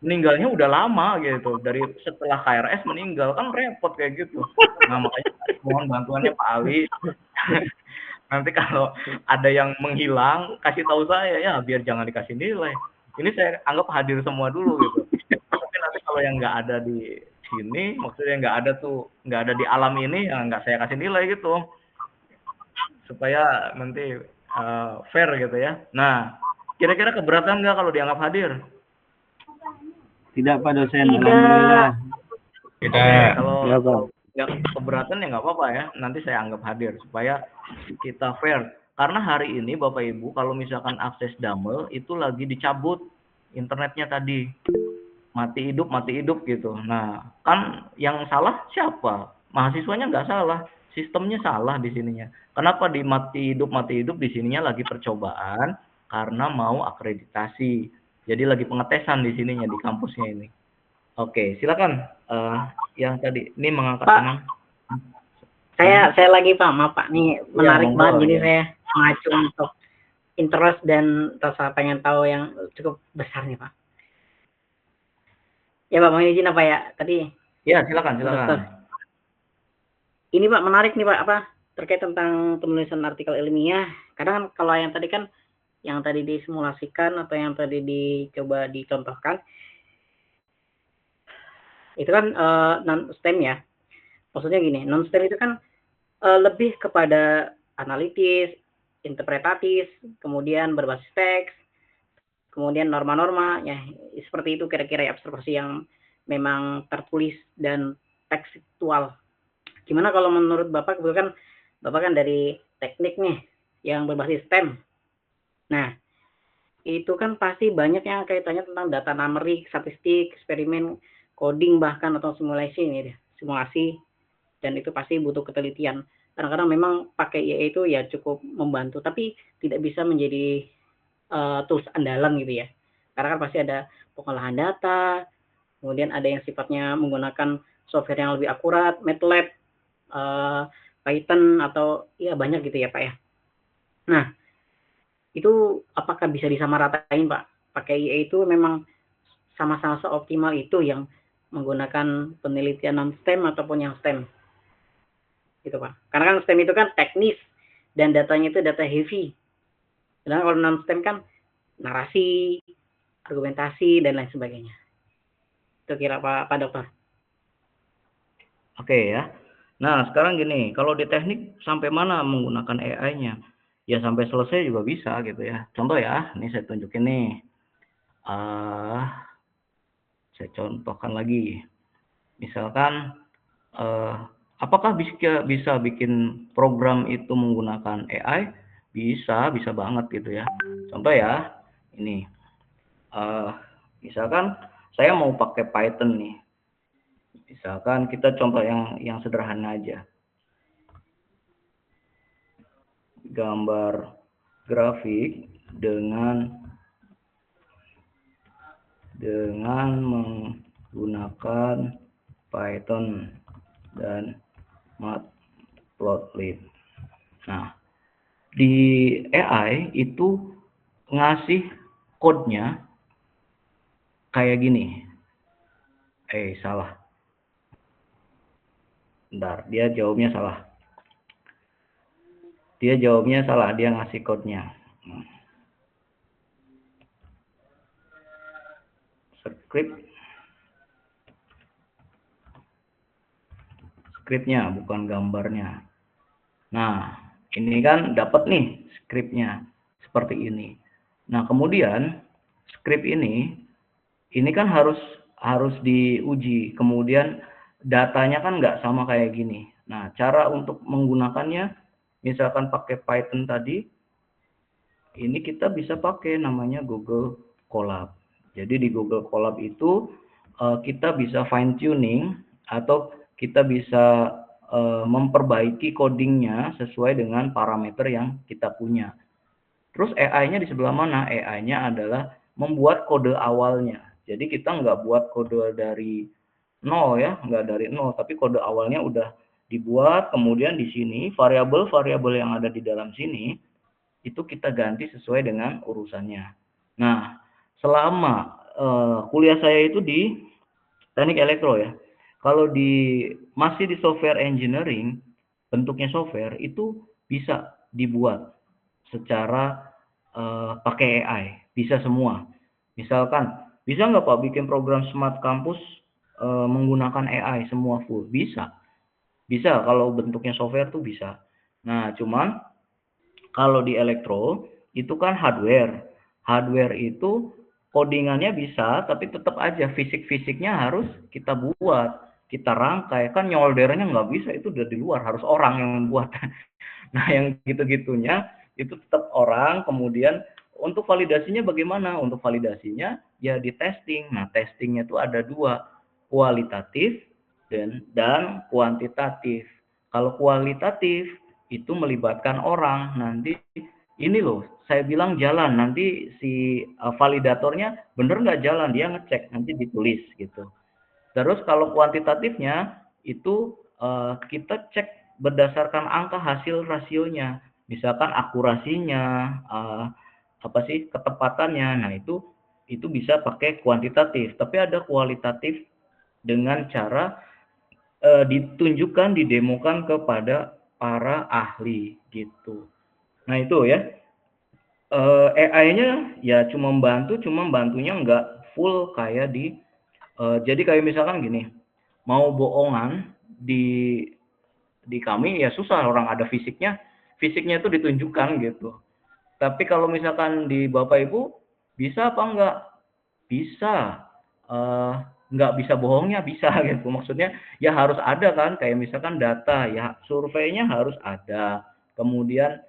meninggalnya udah lama gitu, dari setelah KRS meninggal, kan repot kayak gitu. Nah, makanya mohon bantuannya Pak Ali. Nanti kalau ada yang menghilang, kasih tahu saya ya, biar jangan dikasih nilai. Ini saya anggap hadir semua dulu gitu. Tapi nanti kalau yang nggak ada di sini, maksudnya nggak ada di alam ini, ya nggak saya kasih nilai gitu. Supaya nanti fair gitu ya. Nah, kira-kira keberatan nggak kalau dianggap hadir? Tidak Pak dosen, Tidak. alhamdulillah. Oke, kalau Ya, Pak. nggak keberatan ya nggak apa-apa ya. Nanti saya anggap hadir supaya kita fair. Karena hari ini Bapak Ibu kalau misalkan akses damel itu lagi dicabut internetnya tadi. Mati hidup gitu. Nah, kan yang salah siapa? Mahasiswanya nggak salah, sistemnya salah di sininya. Kenapa di mati hidup di sininya lagi percobaan karena mau akreditasi. Jadi lagi pengetesan di sininya di kampusnya ini. Oke, silakan yang tadi ini mengangkat Pak. tangan. Saya lagi Pak, maaf Pak, nih menarik monggo, banget, jadi ya. saya mengacu untuk interest dan rasa pengen tahu yang cukup besar nih Pak. Ya Pak, mau izin apa ya tadi? Ya, silakan. Dokter. Ini Pak menarik nih Pak, apa terkait tentang penulisan artikel ilmiah. Kadang kalau yang tadi kan, yang tadi disimulasikan atau yang tadi dicoba dicontohkan, itu kan non STEM ya. Maksudnya gini, non STEM itu kan lebih kepada analitis, interpretatif, kemudian berbasis teks, kemudian norma-norma, ya seperti itu kira-kira ya, observasi yang memang tertulis dan tekstual. Gimana kalau menurut Bapak, kebetulan Bapak kan dari teknik nih, yang berbasis STEM. Nah, itu kan pasti banyak yang kaitannya tentang data numerik, statistik, eksperimen, coding bahkan atau simulasi ini deh, simulasi, dan itu pasti butuh ketelitian. Kadang-kadang memang pakai IA itu ya cukup membantu, tapi tidak bisa menjadi tools andalan gitu ya. Karena kan pasti ada pengolahan data, kemudian ada yang sifatnya menggunakan software yang lebih akurat, MATLAB, Python, atau ya banyak gitu ya Pak ya. Nah, itu apakah bisa disamaratain Pak? Pakai IA itu memang sama-sama seoptimal itu yang menggunakan penelitian non-STEM ataupun yang STEM? Gitu Pak. Karena kan STEM itu kan teknis dan datanya itu data heavy. Sedangkan kalau non-STEM kan narasi, argumentasi, dan lain sebagainya. Itu kira Pak Dokter. Oke ya. Nah, sekarang gini, kalau di teknik sampai mana menggunakan AI-nya? Ya sampai selesai juga bisa gitu ya. Contoh ya, ini saya tunjukin nih. Saya contohkan lagi. Misalkan, apakah bisa bikin program itu menggunakan AI? Bisa banget gitu ya. Contoh ya, ini. Misalkan saya mau pakai Python nih. Misalkan kita contoh yang sederhana aja. Gambar grafik dengan menggunakan Python dan Matplotlib. Nah, di AI itu ngasih code-nya kayak gini. Salah. Bentar, dia jawabnya salah. Dia ngasih code-nya. Script-nya, bukan gambarnya. Nah, ini kan dapat nih script-nya seperti ini. Nah, kemudian script ini kan harus diuji. Kemudian datanya kan nggak sama kayak gini. Nah, cara untuk menggunakannya, misalkan pakai Python tadi, ini kita bisa pakai namanya Google Colab. Jadi di Google Colab itu kita bisa fine tuning atau kita bisa memperbaiki codingnya sesuai dengan parameter yang kita punya. Terus AI-nya di sebelah mana? AI-nya adalah membuat kode awalnya. Jadi kita nggak buat kode dari nol ya, nggak dari nol, tapi kode awalnya udah dibuat, kemudian di sini variabel-variabel yang ada di dalam sini itu kita ganti sesuai dengan urusannya. Nah, selama kuliah saya itu di teknik elektro ya. Kalau masih di software engineering, bentuknya software itu bisa dibuat secara pakai AI, bisa semua. Misalkan, bisa nggak Pak bikin program smart campus menggunakan AI semua full? Bisa. Bisa kalau bentuknya software tuh bisa. Nah, cuman kalau di elektro itu kan hardware. Hardware itu codingannya bisa, tapi tetap aja fisik-fisiknya harus kita buat, kita rangkai. Kan nyoldernya nggak bisa, itu udah di luar, harus orang yang membuat. Nah, yang gitu-gitunya itu tetap orang. Kemudian untuk validasinya bagaimana? Untuk validasinya ya di testing. Nah, testingnya itu ada dua, kualitatif dan kuantitatif. Kalau kualitatif itu melibatkan orang. Nanti ini loh, saya bilang jalan. Nanti si validatornya bener nggak jalan, dia ngecek, nanti ditulis gitu. Terus kalau kuantitatifnya itu kita cek berdasarkan angka hasil rasionya, misalkan akurasinya, ketepatannya. Nah itu bisa pakai kuantitatif. Tapi ada kualitatif dengan cara ditunjukkan, didemokan kepada para ahli gitu. Nah itu ya. AI-nya ya cuma bantunya nggak full kayak jadi kayak misalkan gini, mau bohongan di kami ya susah, orang ada fisiknya itu ditunjukkan gitu. Tapi kalau misalkan di Bapak Ibu bisa apa enggak? Bisa. Eh, nggak bisa bohongnya bisa gitu. Maksudnya ya harus ada kan, kayak misalkan data ya, surveinya harus ada. Kemudian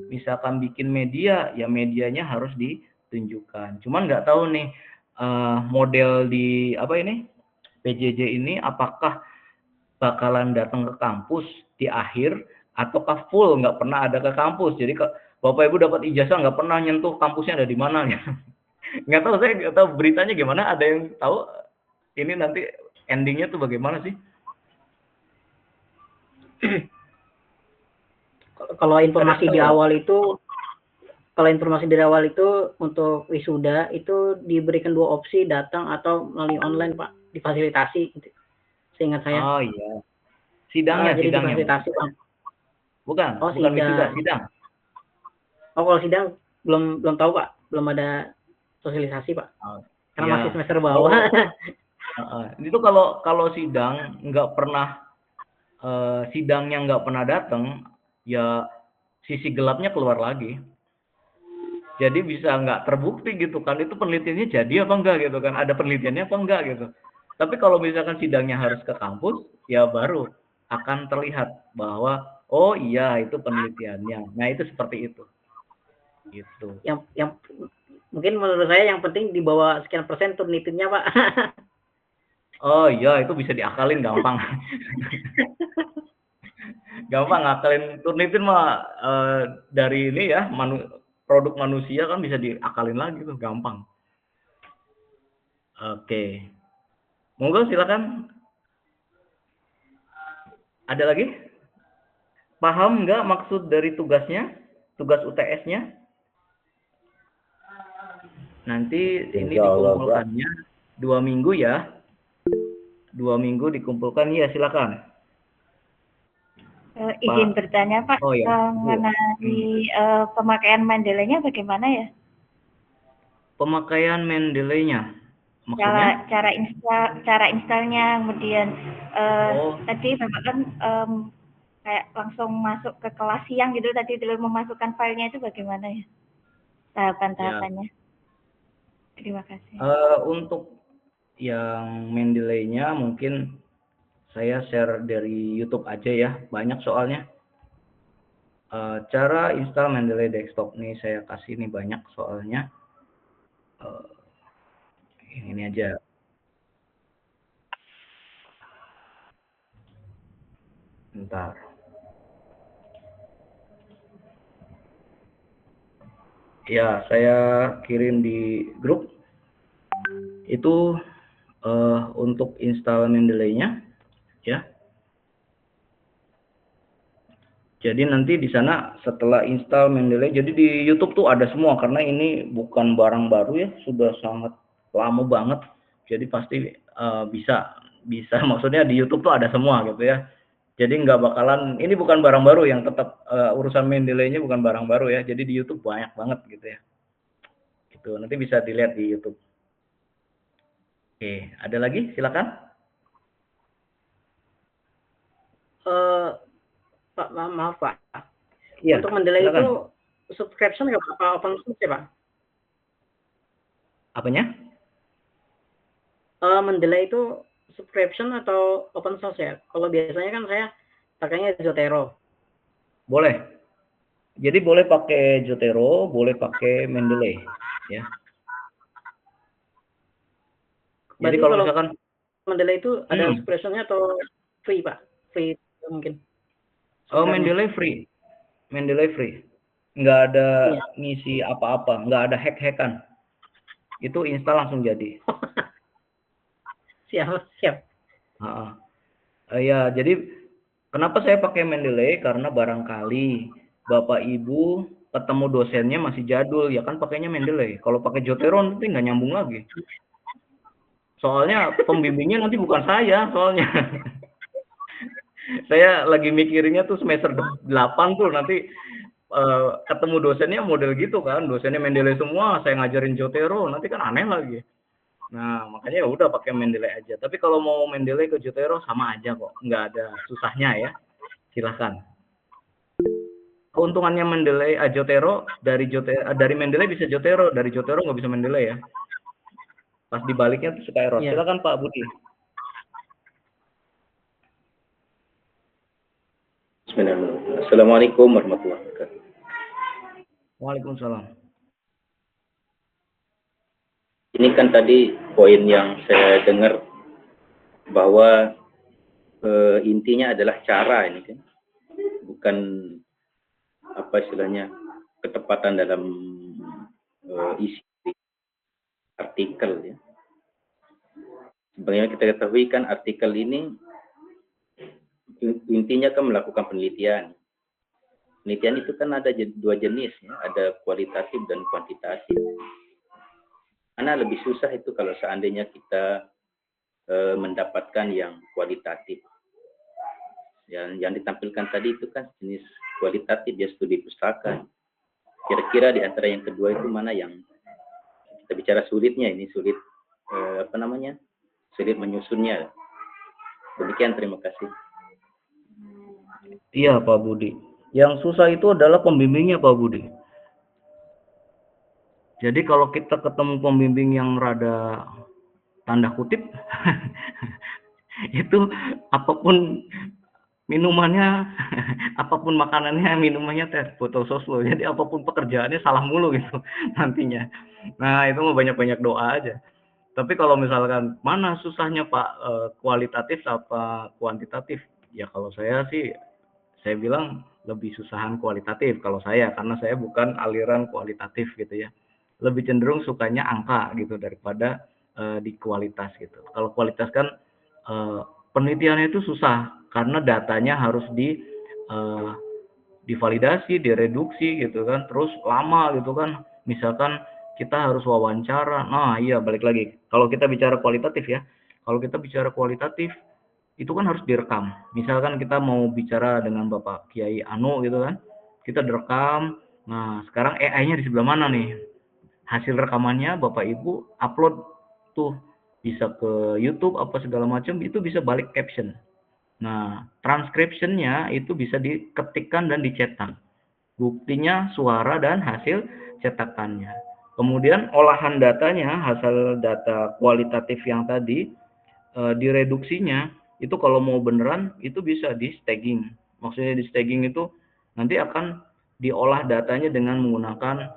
misalkan bikin media, ya medianya harus ditunjukkan. Cuman nggak tahu nih model di apa ini PJJ ini apakah bakalan datang ke kampus di akhir ataukah full nggak pernah ada ke kampus. Jadi Bapak Ibu dapat ijazah nggak pernah nyentuh kampusnya ada di mana ya. Nggak tahu, saya nggak tahu beritanya gimana. Ada yang tahu ini nanti endingnya tuh bagaimana sih? Kalau informasi di awal itu, untuk wisuda itu diberikan 2 opsi, datang atau melalui online Pak, difasilitasi gitu, seingat saya. Oh iya, sidangnya Jadi Mas. difasilitasi Pak. Bukan Oh bukan wisuda, sidang. sidang. Oh kalau sidang belum tahu Pak, belum ada sosialisasi Pak, Oh, karena iya. masih semester Kalau bawah. itu kalau sidang nggak pernah sidangnya nggak pernah datang, ya sisi gelapnya keluar lagi. Jadi bisa nggak terbukti gitu kan, itu penelitiannya jadi apa enggak gitu kan, ada penelitiannya apa enggak gitu. Tapi kalau misalkan sidangnya harus ke kampus, ya baru akan terlihat bahwa oh iya itu penelitiannya. Nah itu seperti itu. Gitu. Yang mungkin menurut saya yang penting di bawah sekian persen turnitinnya Pak. Oh iya itu bisa diakalin gampang. Gampang ngakalin turnitin mah dari ini ya produk manusia kan bisa diakalin lagi tuh gampang. Oke, monggo silakan. Ada lagi? Paham nggak maksud dari tugasnya? Tugas UTS-nya? Nanti ini Insya Allah, Pak. dikumpulkannya 2 minggu ya. 2 minggu dikumpulkan ya silakan. Izin Pak. bertanya Pak, Oh ya. mengenai pemakaian Mendeley-nya bagaimana ya? Pemakaian Mendeley-nya, maksudnya? Cara installnya, kemudian Oh. tadi Bapak kan kayak langsung masuk ke kelas siang gitu, tadi dulu memasukkan filenya itu bagaimana ya? Tahapan-tahapannya. Terima kasih. Untuk yang Mendeley-nya mungkin saya share dari YouTube aja ya, banyak soalnya. Cara install Mendeley Desktop nih saya kasih nih banyak soalnya. Ini aja. Bentar. Ya, saya kirim di grup. Itu untuk install Mendeley-nya ya. Jadi nanti di sana setelah install Mendeley, jadi di YouTube tuh ada semua karena ini bukan barang baru ya, sudah sangat lama banget. Jadi pasti bisa maksudnya di YouTube tuh ada semua gitu ya. Jadi nggak bakalan, ini bukan barang baru yang tetap urusan Mendeley-nya bukan barang baru ya. Jadi di YouTube banyak banget gitu ya. Gitu. Nanti bisa dilihat di YouTube. Oke, ada lagi? Silakan. Pak, maaf Pak. Iya, Untuk Mendeley silakan. itu subscription nggak apa open source ya Pak? Apanya? Mendeley itu subscription atau open source ya? Kalau biasanya kan saya pakainya Zotero. Boleh. Jadi boleh pakai Zotero, boleh pakai Mendeley, ya. Jadi Berarti kalau kalau misalkan, Mendeley itu ada subscription-nya atau free Pak? Free mungkin. oh Subscribe-nya. Mendeley free, Mendeley free, nggak ada Iya. ngisi apa-apa, nggak ada hack-hackan, itu install langsung jadi. Siap. Ya, jadi kenapa saya pakai Mendeley? Karena barangkali Bapak Ibu ketemu dosennya masih jadul, ya kan pakainya Mendeley. Kalau pakai Zotero nanti nggak nyambung lagi. Soalnya pembimbingnya nanti bukan saya, soalnya. Saya lagi mikirinnya tuh semester 8 tuh nanti ketemu dosennya model gitu kan, dosennya Mendeley semua, saya ngajarin Zotero, nanti kan aneh lagi. Nah, makanya ya udah pakai Mendeley aja. Tapi kalau mau Mendeley ke Zotero sama aja kok, nggak ada susahnya ya. Silahkan. Keuntungannya Mendeley, Zotero dari Mendeley bisa Zotero, dari Zotero nggak bisa Mendeley ya. Pas dibaliknya tuh suka error. Iya. Silakan Pak Budi. Bismillahirrahmanirrahim. Assalamualaikum warahmatullahi wabarakatuh. Waalaikumsalam. Ini kan tadi poin yang saya dengar bahwa intinya adalah cara ini kan, bukan apa istilahnya ketepatan dalam isi artikel ya. Sebenarnya kita ketahui kan artikel ini intinya kan melakukan penelitian. Penelitian itu kan ada dua jenis ya, ada kualitatif dan kuantitatif. Mana lebih susah itu kalau seandainya kita mendapatkan yang kualitatif. Yang ditampilkan tadi itu kan jenis kualitatif, ya studi pustaka. Kira-kira di antara yang kedua itu mana yang kita bicara sulitnya, ini sulit sulit menyusunnya. Demikian, terima kasih. Iya Pak Budi. Yang susah itu adalah pembimbingnya Pak Budi. Jadi kalau kita ketemu pembimbing yang rada tanda kutip, itu apapun minumannya, apapun makanannya, minumannya teh botol soslo. Jadi apapun pekerjaannya salah mulu gitu nantinya. Nah itu mau banyak-banyak doa aja. Tapi kalau misalkan mana susahnya Pak, kualitatif apa kuantitatif? Ya kalau saya sih, saya bilang lebih susahan kualitatif kalau saya, karena saya bukan aliran kualitatif gitu ya. Lebih cenderung sukanya angka gitu daripada di kualitas gitu. Kalau kualitas kan penelitiannya itu susah karena datanya harus divalidasi, direduksi gitu kan, terus lama gitu kan. Misalkan kita harus wawancara. Nah, iya balik lagi. Kalau kita bicara kualitatif ya, kalau kita bicara kualitatif itu kan harus direkam. Misalkan kita mau bicara dengan Bapak Kiai Anu gitu kan, kita direkam. Nah, sekarang AI-nya di sebelah mana nih? Hasil rekamannya Bapak Ibu upload tuh, bisa ke YouTube apa segala macam, itu bisa balik caption. Nah, transcription-nya itu bisa diketikkan dan dicetak. Buktinya suara dan hasil cetakannya. Kemudian olahan datanya, hasil data kualitatif yang tadi, direduksinya, itu kalau mau beneran, itu bisa di staging. Maksudnya di staging itu nanti akan diolah datanya dengan menggunakan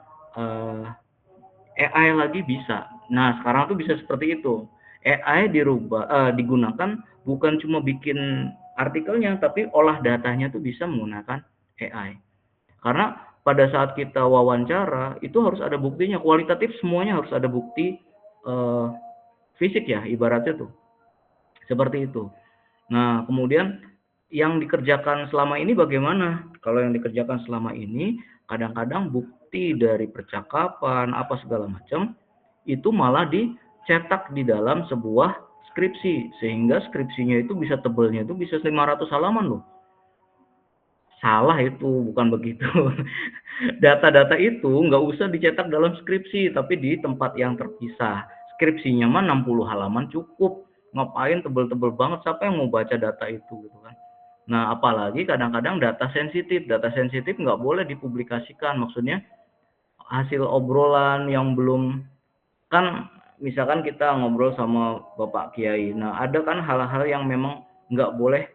AI lagi bisa. Nah, sekarang tuh bisa seperti itu. AI digunakan bukan cuma bikin artikelnya, tapi olah datanya tuh bisa menggunakan AI. Karena pada saat kita wawancara, itu harus ada buktinya. Kualitatif semuanya harus ada bukti fisik ya, ibaratnya tuh. Seperti itu. Nah, kemudian yang dikerjakan selama ini bagaimana? Kalau yang dikerjakan selama ini, kadang-kadang bukti dari percakapan, apa segala macam, itu malah cetak di dalam sebuah skripsi, sehingga skripsinya itu bisa tebelnya itu bisa 500 halaman loh. Salah itu, bukan begitu. Data-data itu nggak usah dicetak dalam skripsi, tapi di tempat yang terpisah. Skripsinya mah 60 halaman cukup. Ngapain tebel-tebel banget, siapa yang mau baca data itu gitu kan. Nah, apalagi kadang-kadang data sensitif. Data sensitif nggak boleh dipublikasikan. Maksudnya hasil obrolan yang belum, kan misalkan kita ngobrol sama Bapak Kiai. Nah, ada kan hal-hal yang memang nggak boleh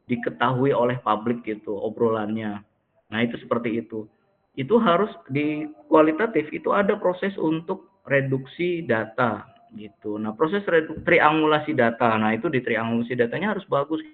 diketahui oleh publik gitu obrolannya. Nah, itu seperti itu. Itu harus di kualitatif itu ada proses untuk reduksi data gitu. Nah, proses triangulasi data. Nah, itu di triangulasi datanya harus bagus.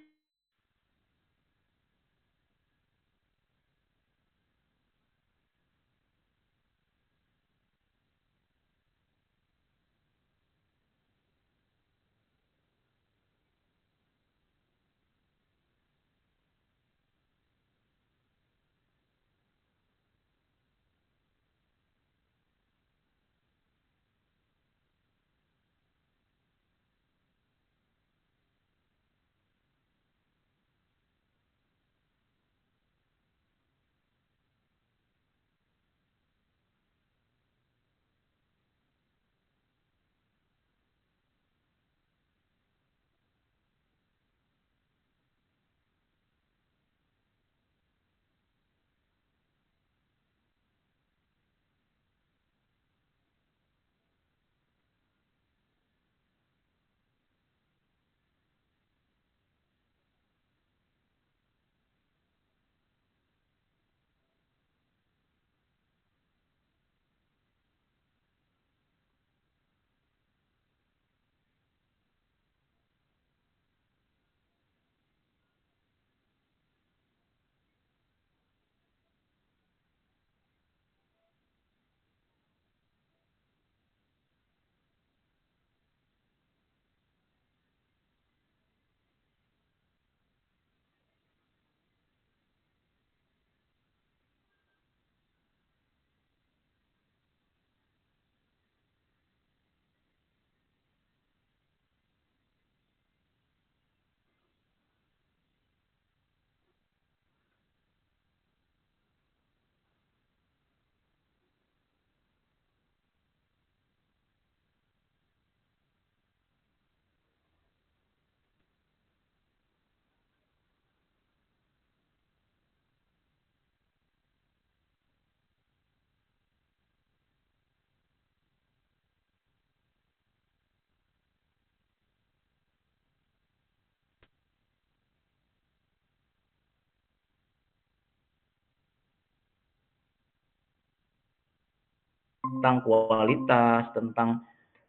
Tentang kualitas, tentang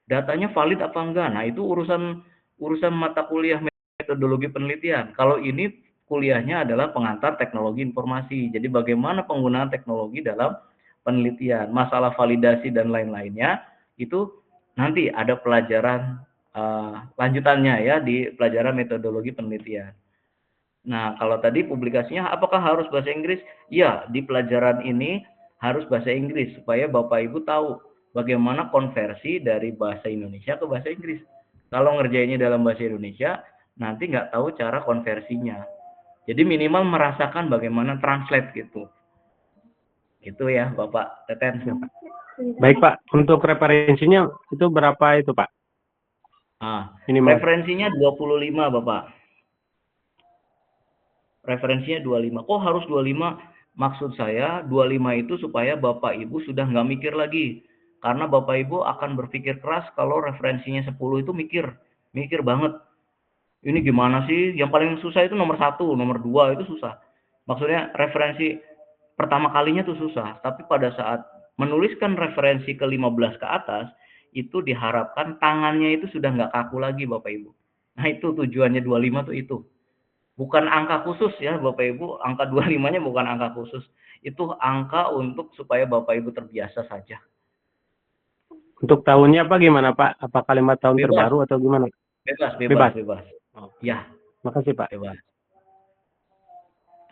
datanya valid apa enggak. Nah, itu urusan mata kuliah metodologi penelitian. Kalau ini kuliahnya adalah pengantar teknologi informasi. Jadi bagaimana penggunaan teknologi dalam penelitian, masalah validasi dan lain-lainnya itu nanti ada pelajaran lanjutannya ya di pelajaran metodologi penelitian. Nah, kalau tadi publikasinya apakah harus bahasa Inggris? Ya, di pelajaran ini harus bahasa Inggris supaya Bapak Ibu tahu bagaimana konversi dari bahasa Indonesia ke bahasa Inggris. Kalau ngerjainnya dalam bahasa Indonesia, nanti nggak tahu cara konversinya. Jadi minimal merasakan bagaimana translate gitu. Itu ya, Bapak Teten. Ya, Pak. Baik, Pak. Untuk referensinya itu berapa itu, Pak? Minimal. Referensinya 25, Bapak. Referensinya 25. Kok harus 25? Maksud saya 25 itu supaya Bapak Ibu sudah nggak mikir lagi. Karena Bapak Ibu akan berpikir keras kalau referensinya 10 itu mikir banget. Ini gimana sih? Yang paling susah itu nomor 1, nomor 2 itu susah. Maksudnya referensi pertama kalinya tuh susah. Tapi pada saat menuliskan referensi ke 15 ke atas, itu diharapkan tangannya itu sudah nggak kaku lagi Bapak Ibu. Nah itu tujuannya 25 tuh itu. Bukan angka khusus ya Bapak Ibu, angka 25-nya bukan angka khusus. Itu angka untuk supaya Bapak Ibu terbiasa saja. Untuk tahunnya apa gimana, Pak? Apakah 5 tahun Bebas. terbaru atau gimana? Bebas. Oh, Ya, makasih, Pak. bebas.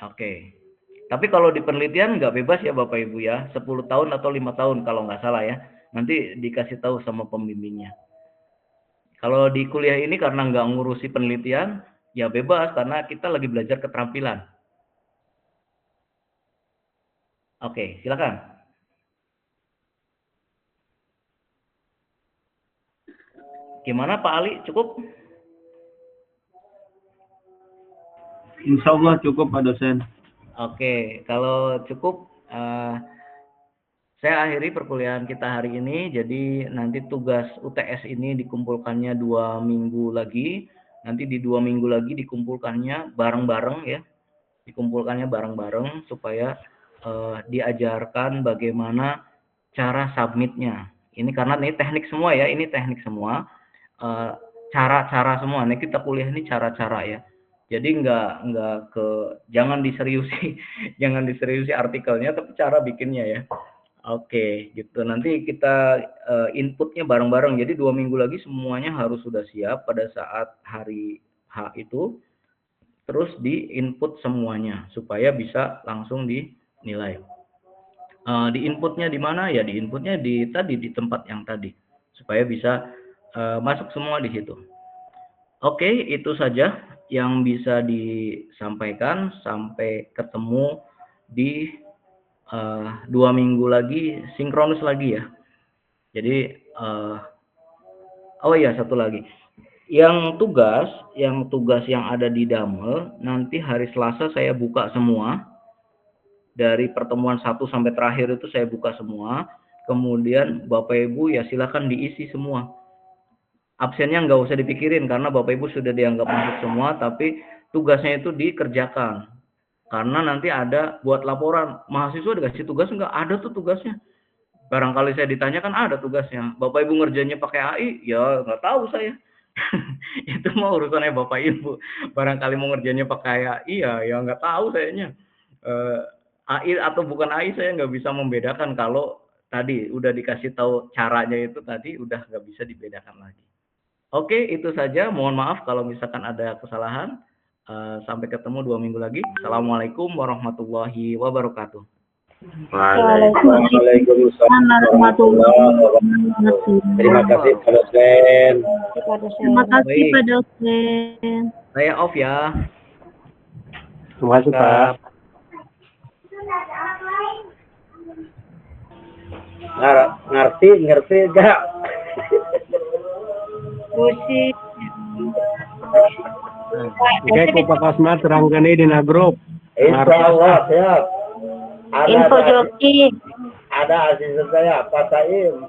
Oke. Tapi kalau di penelitian nggak bebas ya Bapak Ibu ya, 10 tahun atau 5 tahun kalau nggak salah ya. Nanti dikasih tahu sama pembimbingnya. Kalau di kuliah ini karena nggak ngurusi penelitian, ya bebas karena kita lagi belajar keterampilan. Oke, silakan. Gimana Pak Ali, cukup? Insya Allah cukup Pak dosen. Oke, kalau cukup, saya akhiri perkuliahan kita hari ini. Jadi nanti tugas UTS ini dikumpulkannya 2 minggu lagi. Nanti di 2 minggu lagi dikumpulkannya bareng-bareng ya. Dikumpulkannya bareng-bareng supaya diajarkan bagaimana cara submitnya. Ini karena ini teknik semua ya, ini teknik semua. Cara-cara semua. Nih kita kuliah ini cara-cara ya. Jadi jangan diseriusi artikelnya, tapi cara bikinnya ya. Oke, gitu. Nanti kita inputnya bareng-bareng. Jadi 2 minggu lagi semuanya harus sudah siap pada saat hari H itu. Terus di input semuanya supaya bisa langsung dinilai. Di inputnya di mana ya? Di inputnya di tempat yang tadi supaya bisa masuk semua di situ. Oke, itu saja yang bisa disampaikan. Sampai ketemu di 2 minggu lagi, sinkronus lagi ya. Jadi oh iya, satu lagi. Yang tugas yang ada di Damel, nanti hari Selasa saya buka semua. Dari pertemuan 1 sampai terakhir itu saya buka semua. Kemudian Bapak Ibu ya silakan diisi semua. Absennya nggak usah dipikirin karena Bapak Ibu sudah dianggap masuk semua, tapi tugasnya itu dikerjakan. Karena nanti ada buat laporan. Mahasiswa dikasih tugas nggak? Ada tuh tugasnya. Barangkali saya ditanya kan ada tugasnya. Bapak Ibu ngerjainnya pakai AI? Ya nggak tahu saya. Itu mah urusannya Bapak Ibu. Barangkali mau ngerjainnya pakai AI, ya nggak tahu sayanya. AI atau bukan AI saya nggak bisa membedakan kalau tadi udah dikasih tahu caranya itu tadi udah nggak bisa dibedakan lagi. Oke, itu saja. Mohon maaf kalau misalkan ada kesalahan. Sampai ketemu 2 minggu lagi. Assalamualaikum warahmatullahi wabarakatuh. Waalaikumsalam warahmatullahi wabarakatuh. Terima kasih Pak dosen. Terima kasih, Pak dosen. Saya off ya. Terima kasih Pak. Ngerti gak? Pusing. Oke, Pak Kasma terangkan ini di grup. Insya Allah siap. Info joki. Ada asisten saya, Pak Saim.